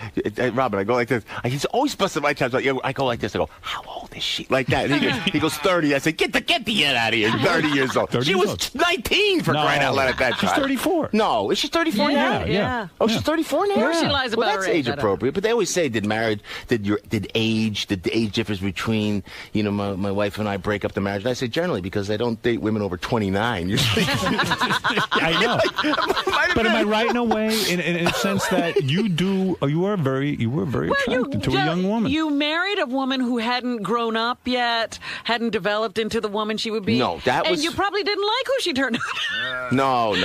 Robin, I go like this. He's always busting my chops. I go like this. I go, how old is she? Like that. And he goes 30. I say, get the head out of here. 30 years old. 30 She years was old. 19 for crying out loud at that time. She's 34. No, is she 34 now? Yeah. Oh, she's 34 now. Or she lies Well, about that's her age, age appropriate. But they always say, did the age difference between my wife and I break up the marriage? And I say generally because I don't date women over 29. Usually. I know. But am I right in a way, in a sense that you were very attracted to a young woman? You married a woman who hadn't grown up yet, hadn't developed into the woman she would be. No, that was. And you probably didn't like who she turned out. No.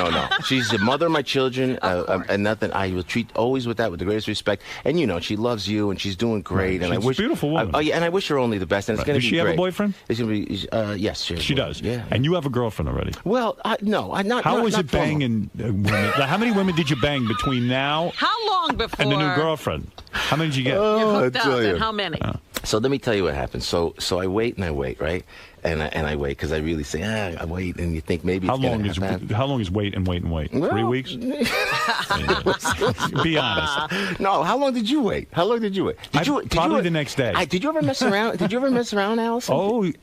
She's the mother of my children, and nothing. I will treat always with the greatest respect. And she loves you, and she's doing great. Right. And She's I wish a beautiful woman. and I wish her only the best. And it's going to be Does she have great. a boyfriend? It's going to be. Yes, she does. Yeah. And you have a girlfriend already. Well, no, I'm not. How not, was not it banging women? How many women did you bang between now How long before? and the new girlfriend? How many did you get? You're hooked up, and how many? So let me tell you what happened. So I wait and I wait, right? And I wait because I really say, I wait, and you think maybe it's gonna happen. How long is wait and wait and wait? Well, 3 weeks? Be honest. No, how long did you wait? Probably the next day. Did you ever mess around? Did you ever mess around, Allison?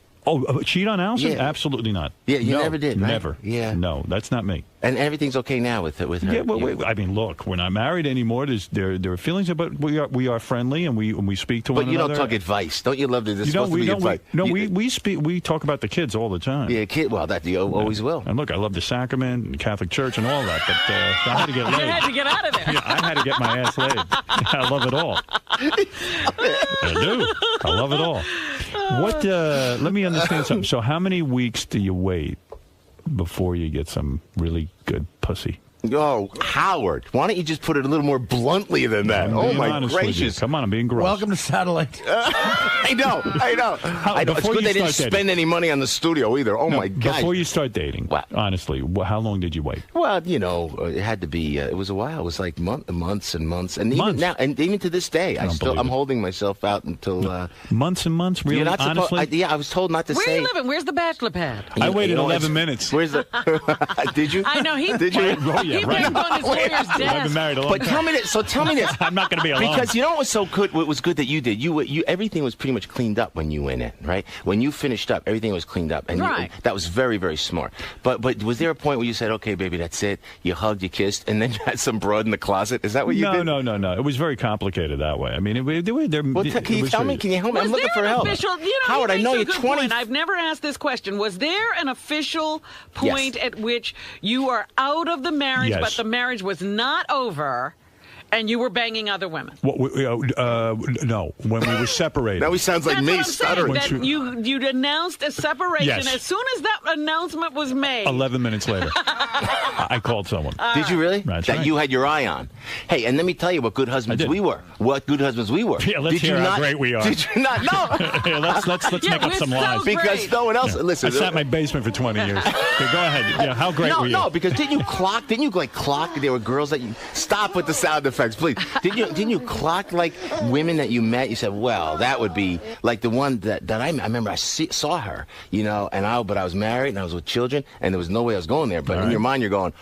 Cheat on Allison? Yeah. Absolutely not. Yeah, you never did, right? Never. Yeah. No, that's not me. And everything's okay now with her. Yeah, well, I mean, look, we're not married anymore. There are feelings, but we are friendly and we speak to one another. But you don't talk advice. Don't you love that? This supposed to be advice. We talk about the kids all the time. Yeah, well, that you always will. And look, I love the sacrament and Catholic Church and all that, but I had to get laid. You had to get out of there. Yeah, I had to get my ass laid. I love it all. I do. I love it all. What? Let me understand something. So, how many weeks do you wait before you get some really good pussy? Oh, Howard, why don't you just put it a little more bluntly than that? I'm Oh, being my honest with you. gracious. Come on, I'm being gross. Welcome to Satellite. I know. It's before good you they didn't start spend any money on the studio either. Oh, my God. Before you start dating, honestly, how long did you wait? Well, it had to be, it was a while. It was like months and months. And even now, and even to this day, I'm holding myself out until... months and months, really? You're not honestly? I was told not to Where say... are you living? Where's the bachelor pad? I waited 11 minutes. Where's the... Did you? I know. Did you? Oh, yeah, He right. went on his lawyer's desk. I've been married a long But time. tell me this. So tell me this. I'm not going to be alone. Because you know what was so good? What was good that you did? You everything was pretty much cleaned up when you went in, right? When you finished up, everything was cleaned up, and that was very, very smart. But was there a point where you said, "Okay, baby, that's it"? You hugged, you kissed, and then you had some broad in the closet. Is that what you did? No. It was very complicated that way. I mean, Can you tell me? Can you help me? I'm looking for help. Howard, I know you're 20. Point. I've never asked this question. Was there an official point at which you are out of the marriage, but the marriage was not over, and you were banging other women? No, when we were separated. Now he sounds like me stuttering. That you'd announced a separation. Yes. As soon as that announcement was made, 11 minutes later, I called someone. Did you really? That's that right. you had your eye on. Hey, and let me tell you what good husbands we were. What good husbands we were. Yeah, let's hear how great we are. Did you not? No. Yeah, let's make up some lies. Because no one else. Listen, I sat in my basement for 20 years. Okay, go ahead. Yeah, how great were you? No, because didn't you clock? There were girls that you stop with the sound effects, please. Didn't you clock like women that you met? You said, well, that would be like the one that I remember. I saw her, but I was married and I was with children, and there was no way I was going there. But in your mind, you're going,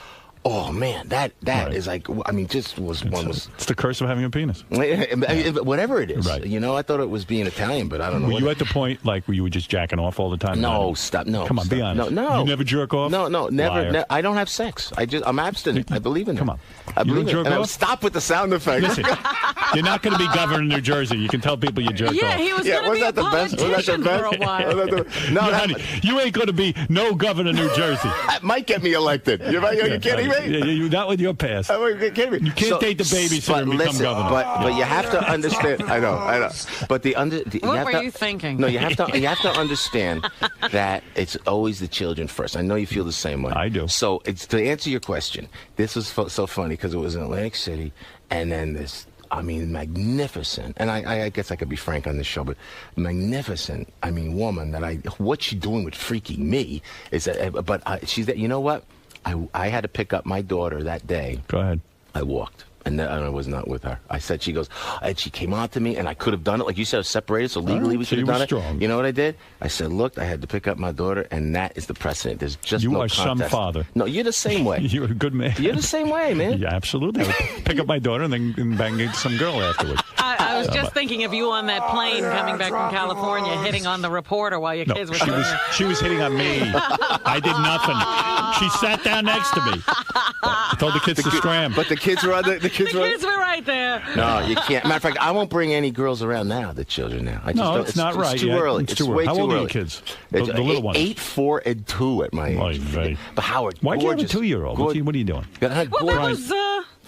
oh man, that is like, I mean, just was It's the curse of having a penis. Whatever it is, right? I thought it was being Italian, but I don't know. Were you at the point like where you were just jacking off all the time? No, stop. No, come on, stop. be honest. No, you never jerk off. No, never. I don't have sex. I'm abstinent. I believe in it. Come on, I believe jerk in it. off? Stop with the sound effects. Listen, You're not going to be governor of New Jersey. You can tell people you jerk Yeah, off. he was going to be a politician for a while. No, honey, you ain't going to be no governor of New Jersey. That might get me elected. You kidding me? You not with your past. You kidding me? You can't date the babysitter and become governor. But you have to understand. I know. But What were you thinking? No, you have to understand that it's always the children first. I know you feel the same way. I do. So it's to answer your question. This was so funny because it was in Atlantic City, and then this. I mean, magnificent, and I guess I could be frank on this show, but magnificent. I mean, woman what she doing with freaking me is that. But she's that. You know what? I had to pick up my daughter that day. Go ahead. I walked. And I was not with her. I said, she goes, and she came on to me, and I could have done it. Like you said, I was separated, so legally we should have done it. Strong. You know what I did? I said, look, I had to pick up my daughter, and that is the precedent. There's just you no are contest. some father. No, you're the same way. You're a good man. You're the same way, man. Yeah, absolutely. I would pick up my daughter and then bang some girl afterwards. I was just thinking of you on that plane coming back from California, hitting on the reporter while your kids were sitting there. She was hitting on me. I did nothing. She sat down next to me. I told the kids to scram. But the kids were on the kids were right there. No, you can't. Matter of fact, I won't bring any girls around now. The children now. I just no, don't, it's not right. It's too early. It's too way How too old early. are your kids? The little ones. 8, 4, and 2 at my age. But Howard, why do you have a gorgeous. 2-year-old? What are you doing? Well, that was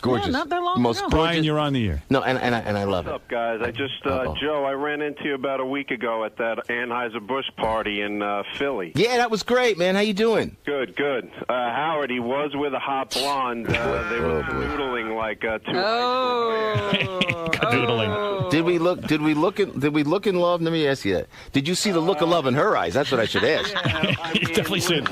gorgeous. Yeah, not that long Most ago. Brian, you're on the air. No, and I love What's up, guys? I just Joe, I ran into you about a week ago at that Anheuser-Busch party in Philly. Yeah, that was great, man. How you doing? Good. Howard, he was with a hot blonde. They were canoodling like two. Canoodling. Did we look in love? Let me ask you that. Did you see the look of love in her eyes? That's what I should ask. Yeah, I mean, definitely said.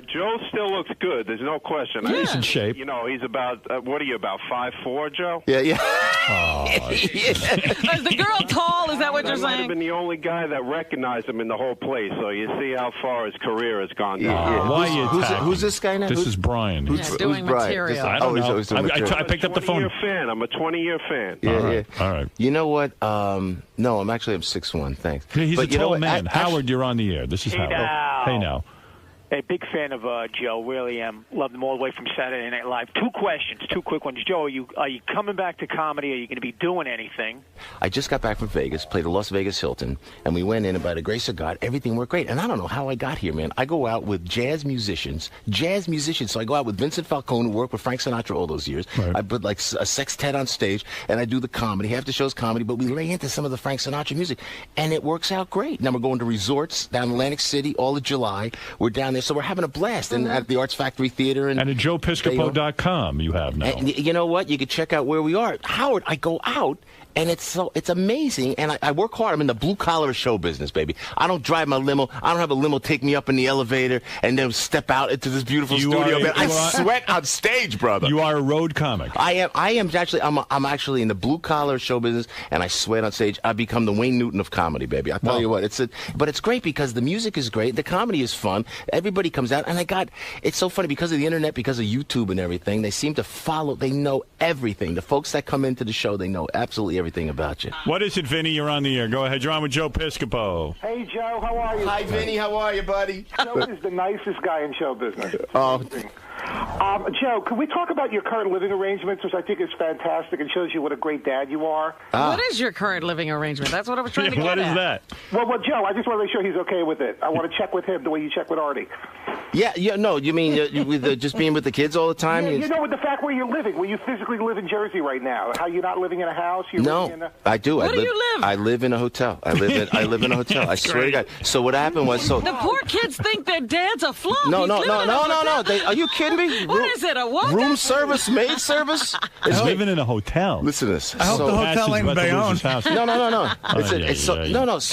Joe still looks good. There's no question. He's in shape. You know, he's about what are you about 5'4", Joe? Yeah. Is the girl tall? Is that what you're I might have saying? been the only guy that recognized him in the whole place. So you see how far his career has gone down. Why are you who's this guy now? This is Brian. Who's doing material. I don't know. He's doing material. I picked up the phone. I'm a 20-year fan. Yeah. All right. You know what? No, I'm 6'1". Thanks. He's but a tall man. Howard, you're on the air. This is Howard. Now. Hey now. A big fan of Joe, really am. Love them all the way from Saturday Night Live. 2 questions, 2 quick ones. Joe, are you coming back to comedy? Are you going to be doing anything? I just got back from Vegas, played the Las Vegas Hilton, and we went in, and by the grace of God, everything worked great. And I don't know how I got here, man. I go out with jazz musicians. So I go out with Vincent Falcone, who worked with Frank Sinatra all those years. Right. I put like a sextet on stage, and I do the comedy. Half the show's comedy, but we lay into some of the Frank Sinatra music, and it works out great. Now we're going to resorts down in Atlantic City all of July. We're down there, so we're having a blast. And at the Arts Factory Theater. And at joepiscopo.com you have now. And you know what? You can check out where we are. Howard, I go out, and it's amazing. And I work hard. I'm in the blue-collar show business, baby. I don't drive my limo. I don't have a limo take me up in the elevator and then step out into this beautiful studio. I sweat on stage, brother. You are a road comic. I am actually. I'm actually in the blue-collar show business, and I sweat on stage. I become the Wayne Newton of comedy, baby. I tell you what, but it's great because the music is great. The comedy is fun. Everybody comes out, and it's so funny because of the internet, because of YouTube and everything. They seem to follow. They know everything. The folks that come into the show, they know absolutely everything about you. What is it, Vinny? You're on the air. Go ahead. You're on with Joe Piscopo. Hey, Joe. How are you? Hi, Vinny. How are you, buddy? Joe is the nicest guy in show business. Oh. Joe, can we talk about your current living arrangements, which I think is fantastic and shows you what a great dad you are? What is your current living arrangement? That's what I was trying to get What is at. that? Well, Joe, I just want to make sure he's okay with it. I want to check with him the way you check with Artie. Yeah. No, you mean with just being with the kids all the time? Yeah, with the fact where you're living, where you physically live in Jersey right now. How you're not living in a house? You're living in a... I do. Where do you live? I live in a hotel. I live in a hotel. I swear to God. So what happened was the poor kids think their dad's a flunk. No. Are Are you kidding me? What is it? A what? Room service, maid service. He's living in a hotel. Listen to this. I hope the hotel ain't Bayonne. No. Do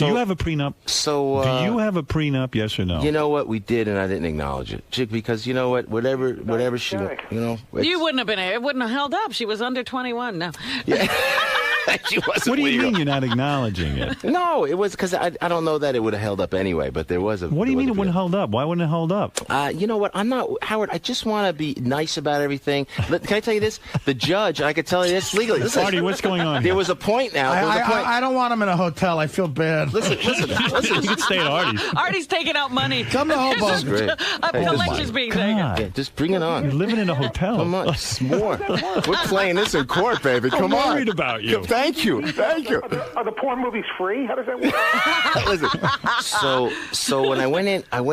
you have a prenup? So do you have a prenup? Yes or no? You know what? We did, and I didn't acknowledge it, because you know what? Whatever she, You wouldn't have been. It wouldn't have held up. She was under 21. No. Yeah. she wasn't What do you legal. mean you're not acknowledging it? No, it was because I don't know that it would have held up anyway, but there was a... What do you mean it wouldn't hold up? Why wouldn't it hold up? You know what? I'm not... Howard, I just want to be nice about everything. Can I tell you this? The judge, I could tell you this legally. Listen, Artie, what's going on There here? was a point now. There was a point. I don't want him in a hotel. I feel bad. Listen. You can stay at Artie's. Artie's taking out money. Come to Hoboken. Great. Collections being taken. Yeah, just bring it on. You're living in a hotel. Come on, more. We're playing this in court, baby. Come I'm on. worried about you. Thank you. Are the porn movies free? How does that work? Listen. So when I went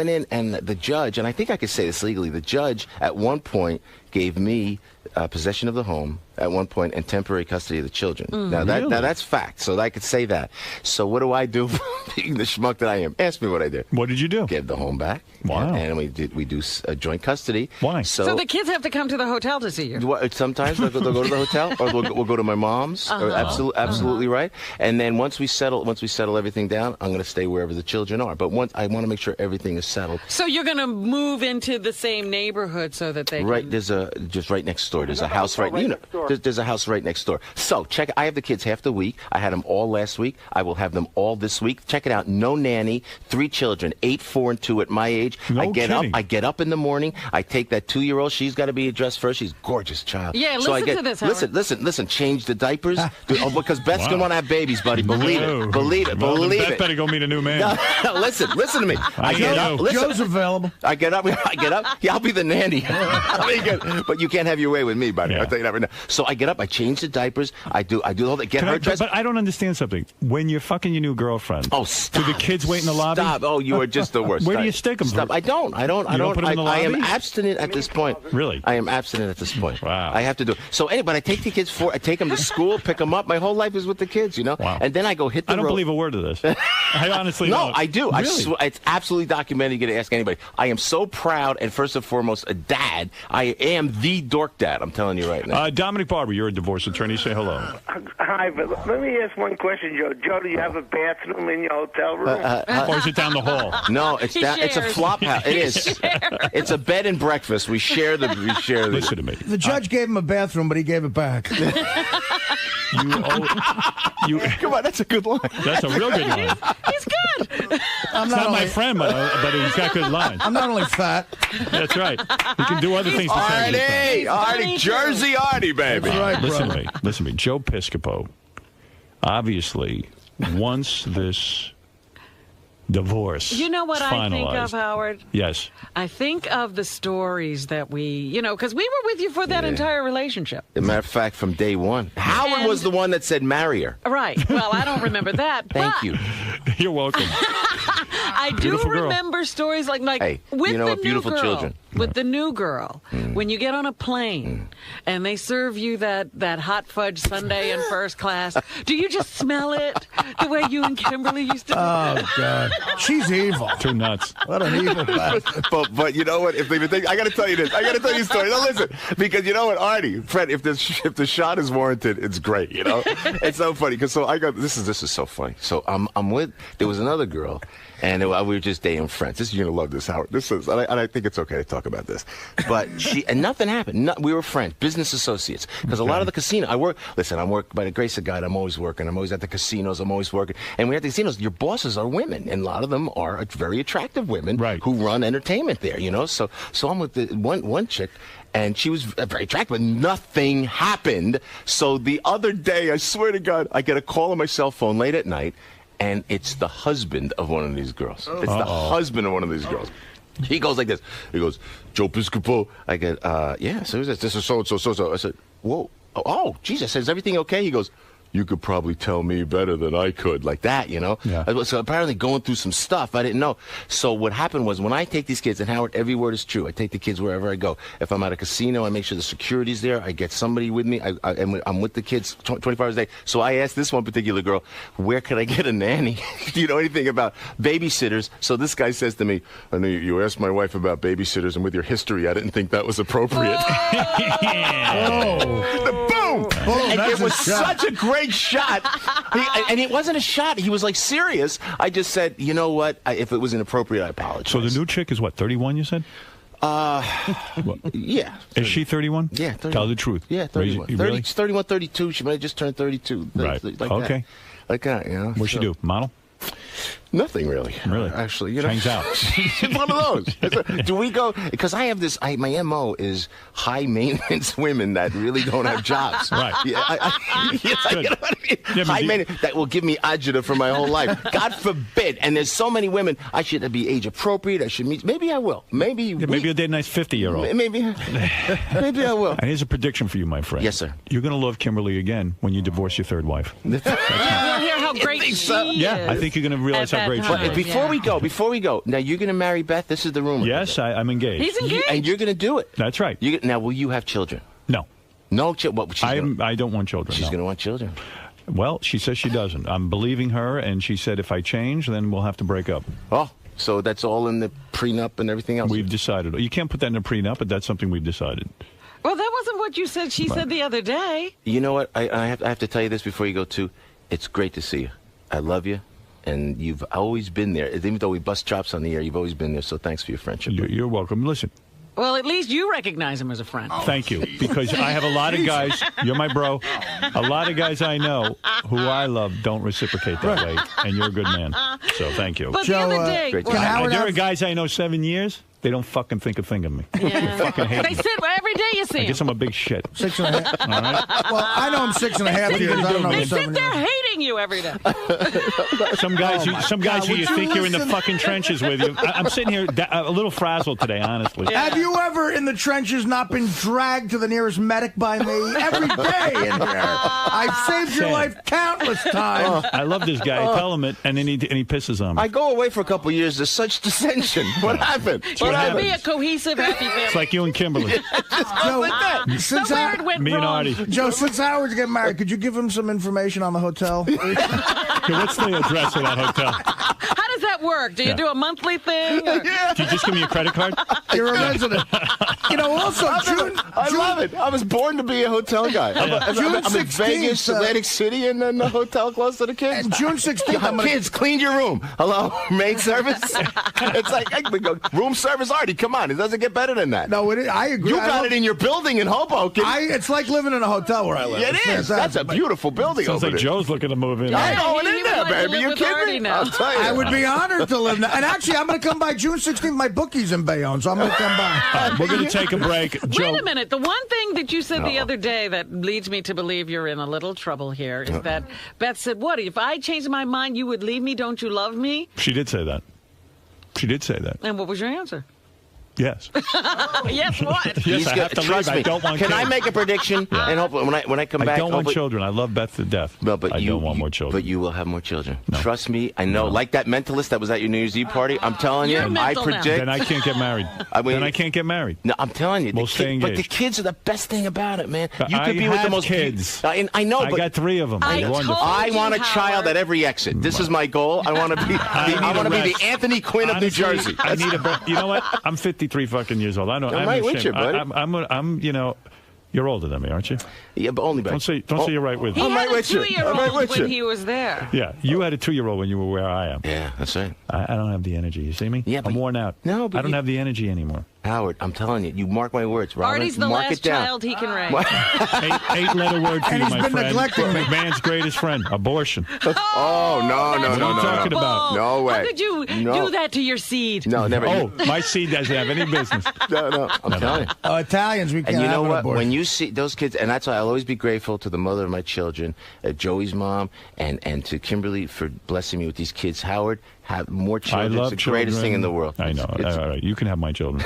in, and the judge, and I think I could say this legally, the judge at one point gave me possession of the home at one point and temporary custody of the children. Now that's fact. So I could say that. So what do I do? Being the schmuck that I am, ask me what I did. What did you do? Give the home back. Wow. And we do joint custody. Why? So the kids have to come to the hotel to see you. Sometimes they'll go to the hotel, or we'll go to my mom's. Absolutely right. And then once we settle everything down, I'm going to stay wherever the children are. But I want to make sure everything is settled. So you're going to move into the same neighborhood so that they right. can... There's just right next door. There's a house right. There's a house right next door. So check. I have the kids half the week. I had them all last week. I will have them all this week. Check it out. No nanny. 3 children, 8, 4, and 2 at my age. I get up in the morning. I take that 2-year-old. She's got to be dressed first. She's a gorgeous child. Yeah, so listen to this, Howard. Listen. Change the diapers because Beth's gonna want to have babies, buddy. Believe it. Well, Beth better go meet a new man. Listen to me. I get up. Joe's available. I get up. Yeah, I'll be the nanny. But you can't have your way with me, buddy. Yeah. I'll tell you that right now. So I get up. I change the diapers. I do all that. Get her dressed. But I don't understand something. When you're fucking your new girlfriend, stop. do the kids wait in the lobby? Stop. Oh, you are just the worst. Where do you stick them? Stop. I don't. You don't put them in the lobby? I am abstinent at this point. Really? I am abstinent at this point. Wow. I have to do it. So but I take the kids I take them to school, pick them up. My whole life is with the kids, Wow. And then I go hit the road. I don't believe a word of this. I honestly No, don't. I do. Really? It's absolutely documented. You get to ask anybody. I am so proud, and first and foremost, a dad. I am the dork dad. I'm telling you right now. Dominic Barber, you're a divorce attorney. Say hello. Hi, but let me ask one question, Joe. Joe, do you have a bathroom in your hotel room? Or is it down the hall? No, it's down. It's a flop house. It is. It's a bed and breakfast. We share the. Listen to me. The judge gave him a bathroom, but he gave it back. Come on, that's a good line. That's a real good line. He's good. I'm Not my friend, but he's got good lines. I'm not only fat. That's right. He can do other things besides his Artie, Jersey Artie, baby. That's right, Listen brother. to me. Listen to me. Joe Piscopo, obviously, once this divorce You know what is I think finalized- of, Howard? Yes. I think of the stories that because we were with you for that entire relationship. As a matter of fact, from day one, Howard was the one that said marry her. Right. Well, I don't remember that. Thank but you. You're welcome. I do Beautiful girl. remember stories like Hey, with you know the what? Beautiful new girl. children. With the new girl, when you get on a plane and they serve you that hot fudge sundae in first class, do you just smell it the way you and Kimberly used to do? Oh, God. She's evil. Too nuts. What an evil bastard. But you know what? If they think, I got to tell you this. I got to tell you a story. Now listen, because you know what, Artie, Fred, if the shot is warranted, it's great. You know, it's so funny because this is so funny. So I'm with. There was another girl. And we were just dating friends. You're going to love this, Howard. And I think it's okay to talk about this. But and nothing happened. We were friends, business associates. Because a lot of the casino, I'm by the grace of God, I'm always working. I'm always at the casinos. I'm always working. And we're at the casinos. Your bosses are women. And a lot of them are very attractive women who run entertainment there, So I'm with the one chick. And she was very attractive, but nothing happened. So the other day, I swear to God, I get a call on my cell phone late at night. And it's the husband of one of these girls. It's the husband of one of these girls. He goes like this. He goes, Joe Piscopo. I get, yeah, so this is so. I said, whoa. Oh, Jesus. I said, is everything okay? He goes, you could probably tell me better than I could. Like that, Yeah. So apparently going through some stuff I didn't know. So what happened was when I take these kids, and Howard, every word is true. I take the kids wherever I go. If I'm at a casino, I make sure the security's there. I get somebody with me. I'm with the kids 24 hours a day. So I asked this one particular girl, where could I get a nanny? Do you know anything about babysitters? So this guy says to me, I know you asked my wife about babysitters, and with your history, I didn't think that was appropriate. Boom! And it was such a great shot. And it wasn't a shot. He was like serious. I just said, you know what? If it was inappropriate, I apologize. So the new chick is what, 31, you said? Yeah. Is she 31? Yeah, 31. Tell the truth. Yeah, 31. Really? 31, 32. She might have just turned 32. Right. Like Okay. That. Like that, you know. What'd she do? Model? Nothing really. Really? Actually, you know. Hangs out. She's one of those. Do we go? Because I have this. My MO is high maintenance women that really don't have jobs. Right. Yeah. You know what I mean? Yeah, high maintenance that will give me agita for my whole life. God forbid. And there's so many women. I should be age appropriate. I should meet. Maybe I will. Maybe. Yeah, maybe you'll date a nice 50-year-old. Maybe I will. And here's a prediction for you, my friend. Yes, sir. You're going to love Kimberly again when you divorce your third wife. We'll hear how great she is. Yeah, I think you're going to realize how great she is. But before we go, now you're going to marry Beth. This is the rumor. Yes, I'm engaged. He's engaged. And you're going to do it. That's right. Now, will you have children? No. No children. I don't want children. She's going to want children. Well, she says she doesn't. I'm believing her, and she said if I change, then we'll have to break up. Oh, so that's all in the prenup and everything else? We've decided. You can't put that in a prenup, but that's something we've decided. Well, that wasn't what you said. She said the other day. You know what? I have to tell you this before you go, too. It's great to see you. I love you. And you've always been there. Even though we bust chops on the air, you've always been there. So thanks for your friendship. You're welcome. Listen. Well, at least you recognize him as a friend. Thank you. Because I have a lot of guys, you're my bro, a lot of guys I know who I love don't reciprocate that way. And you're a good man. So thank you. But the other day, there are guys I know 7 years. They don't fucking think a thing of me. Yeah. They fucking hate They me. sit every day you see I him. guess I'm a big shit. 6.5. All right? Well, I know him 6.5 years. I don't know They him sit 7 there years. hating you every day. Some guys, who would you you think you're in the listen? fuking trenches with you. I'm sitting here a little frazzled today, honestly. Have you ever in the trenches not been dragged to the nearest medic by me? Every day in here. I've saved your Sad. life countless times. I love this guy. I tell him it, and then he pisses on me. I go away for a couple of years. There's such dissension. What happened? Should be a cohesive, happy family. It's like you and Kimberly. Joe, since Somewhere it went Me and wrong. Artie. Joe, since Howard's getting married, could you give him some information on the hotel? Okay, what's the address of that hotel? How does that work? Do you do a monthly thing? Or? Do you just give me a credit card? You're a resident. You know, also, I love it. I was born to be a hotel guy. I'm in 16th, Vegas, Atlantic City, and then the hotel close to the kids. And June 16th, Kids, clean your room. Hello, maid service. It's like room service, Artie. Come on, it doesn't get better than that. No, I agree. You got it in your building in Hoboken. It's like living in a hotel where I live. Yeah, it It's is. fantastic. That's a beautiful building. Sounds over like there. Joe's looking to move in. I'm going he in would there, like to baby. live You with kidding Artie me? now. I'll tell you. I would be honored to live now. And actually, I'm going to come by June 16th. My bookie's in Bayonne, so I'm going to come by. All right, we're going to take a break. Joe, Wait a minute. The one thing that you said the other day that leads me to believe you're in a little trouble here is that Beth said, what, if I changed my mind, you would leave me? Don't you love me? she did say that. She did say that. And what was your answer? Yes. Yes, what? Yes, I have to trust leave. me. I don't want Can kids. I make a prediction? And hopefully, when I come back, I don't want hopefully- children. I love Beth to death. No, but I don't want more children. But you will have more children. No. Trust me. I know. Like that mentalist that was at your New Year's Eve party. I'm telling you. You're I mental now. predict. Then I can't get married. mean- then I can't get married. No, I'm telling you. We'll stay But the engaged. kids are the best thing about it, man. You I could be with the have most kids. I know. I but got 3 of them. I They're wonderful. told I want a you, child Howard. at every exit. This is my goal. I want to be. I want to be the rest. Anthony Quinn of New Honestly, Jersey. I need a. You know what? I'm 53 fucking years old. I know. I'm right with you, buddy. I'm. You know. You're older than me, aren't you? Yeah, but only by. Don't say you're right with He me. I'm had right a with you. I'm 2-year-old right with when you. he was there. Yeah, you had a 2-year-old when you were where I am. Yeah, that's right. I don't have the energy. You see me? Yeah, but- I'm worn out. No, but I don't you- have the energy anymore. Howard, I'm telling you. You mark my words, Robin. Artie's the mark last it down. child he can raise. 8-letter word for And you, he's my been friend. neglecting me. Man's greatest friend, abortion. Oh no, That's no, What are you talking no. about? No way. How could you No. do that to your seed? No, never. Oh, my seed doesn't have any business. No. I'm telling you. Italians, we can't And you know have an what? abortion. When you see those kids, and that's why I'll always be grateful to the mother of my children, Joey's mom, and to Kimberly for blessing me with these kids. Howard, have more I children. love It's the greatest children. thing in the world. I know. It's- All right, you can have my children.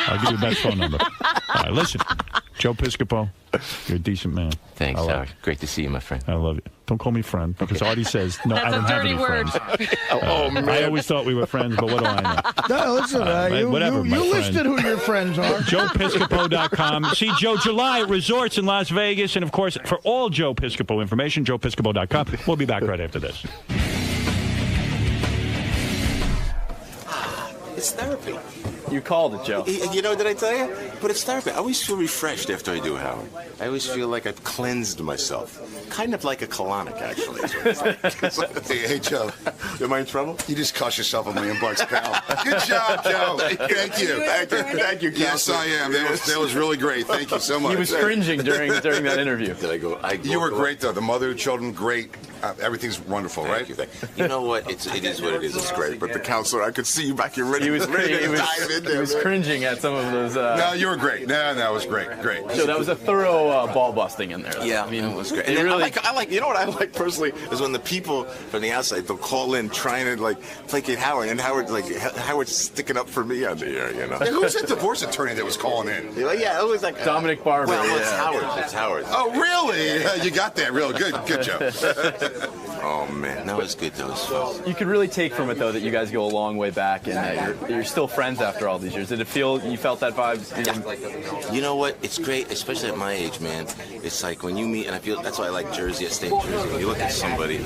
I'll give you Beth's phone number. All right, listen, Joe Piscopo, you're a decent man. Thanks, I love Howard. Great to see you, my friend. I love you. Don't call me friend because Artie says no. That's I don't a have dirty any word. friends. Oh man. I always thought we were friends, but what do I know? No, listen, whatever, my you friend. listed who your friends are. JoePiscopo.com. See Joe July at resorts in Las Vegas. And, of course, for all Joe Piscopo information, JoePiscopo.com. We'll be back right after this. It's therapy. You called it, Joe. You know, did I tell you? But it's therapy. I always feel refreshed after I do Howard. I always feel like I've cleansed myself. Kind of like a colonic, actually. Hey, Joe. Am I in trouble? You just cost yourself $1 million, pal. Good job, Joe. Thank you. Thank you, Yes, I am. That was really great. Thank you so much. He was cringing during that interview. Did I go? You were great, though. The mother, the children, great. Everything's wonderful, right? You know what? It is what it is. It's great. But the counselor, I could see you back here ready. He was to dive in there. He was cringing at some of those. No, you were great. No, it was great. So that was a thorough ball busting in there. Though. Yeah, I mean, it was great. And And really, I like. You know what I like personally is when the people from the outside they'll call in trying to like placate Howard, and Howard's sticking up for me on the air. You know. Yeah, who's that divorce attorney that was calling in? Yeah, it was like Dominic Barber. Well, it's Howard. It's Howard. Oh, really? You got that real good. Good job. Oh man, that was good. That was fun. You could really take from it though that you guys go a long way back, and that you're still friends after all these years. Did it feel you felt that vibe? You know what? It's great, especially at my age, man. It's like when you meet, and I feel that's why I like Jersey. I stay in Jersey. When you look at somebody, and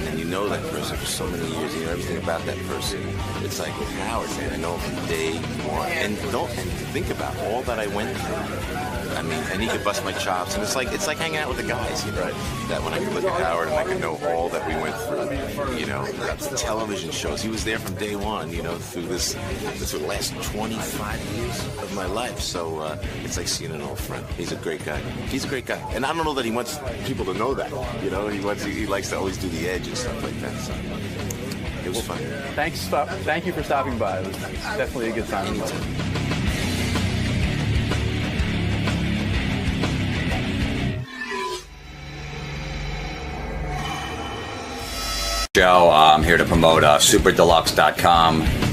then you know that person for so many years, you know everything about that person. It's like with Howard, man. I know him from day one, and think about all that I went through. I mean, and he could bust my chops, and it's like hanging out with the guys, you know. Right. That when I could look at Howard and I could know all that we went through, you know, television shows. He was there from day one, you know, through the last 25 years of my life. So it's like seeing an old friend. He's a great guy. He's a great guy, and I don't know that he wants people to know that. You know, he likes to always do the edge and stuff like that. So it was fun. Thank you for stopping by. It was definitely a good time. Show. I'm here to promote superdeluxe.com.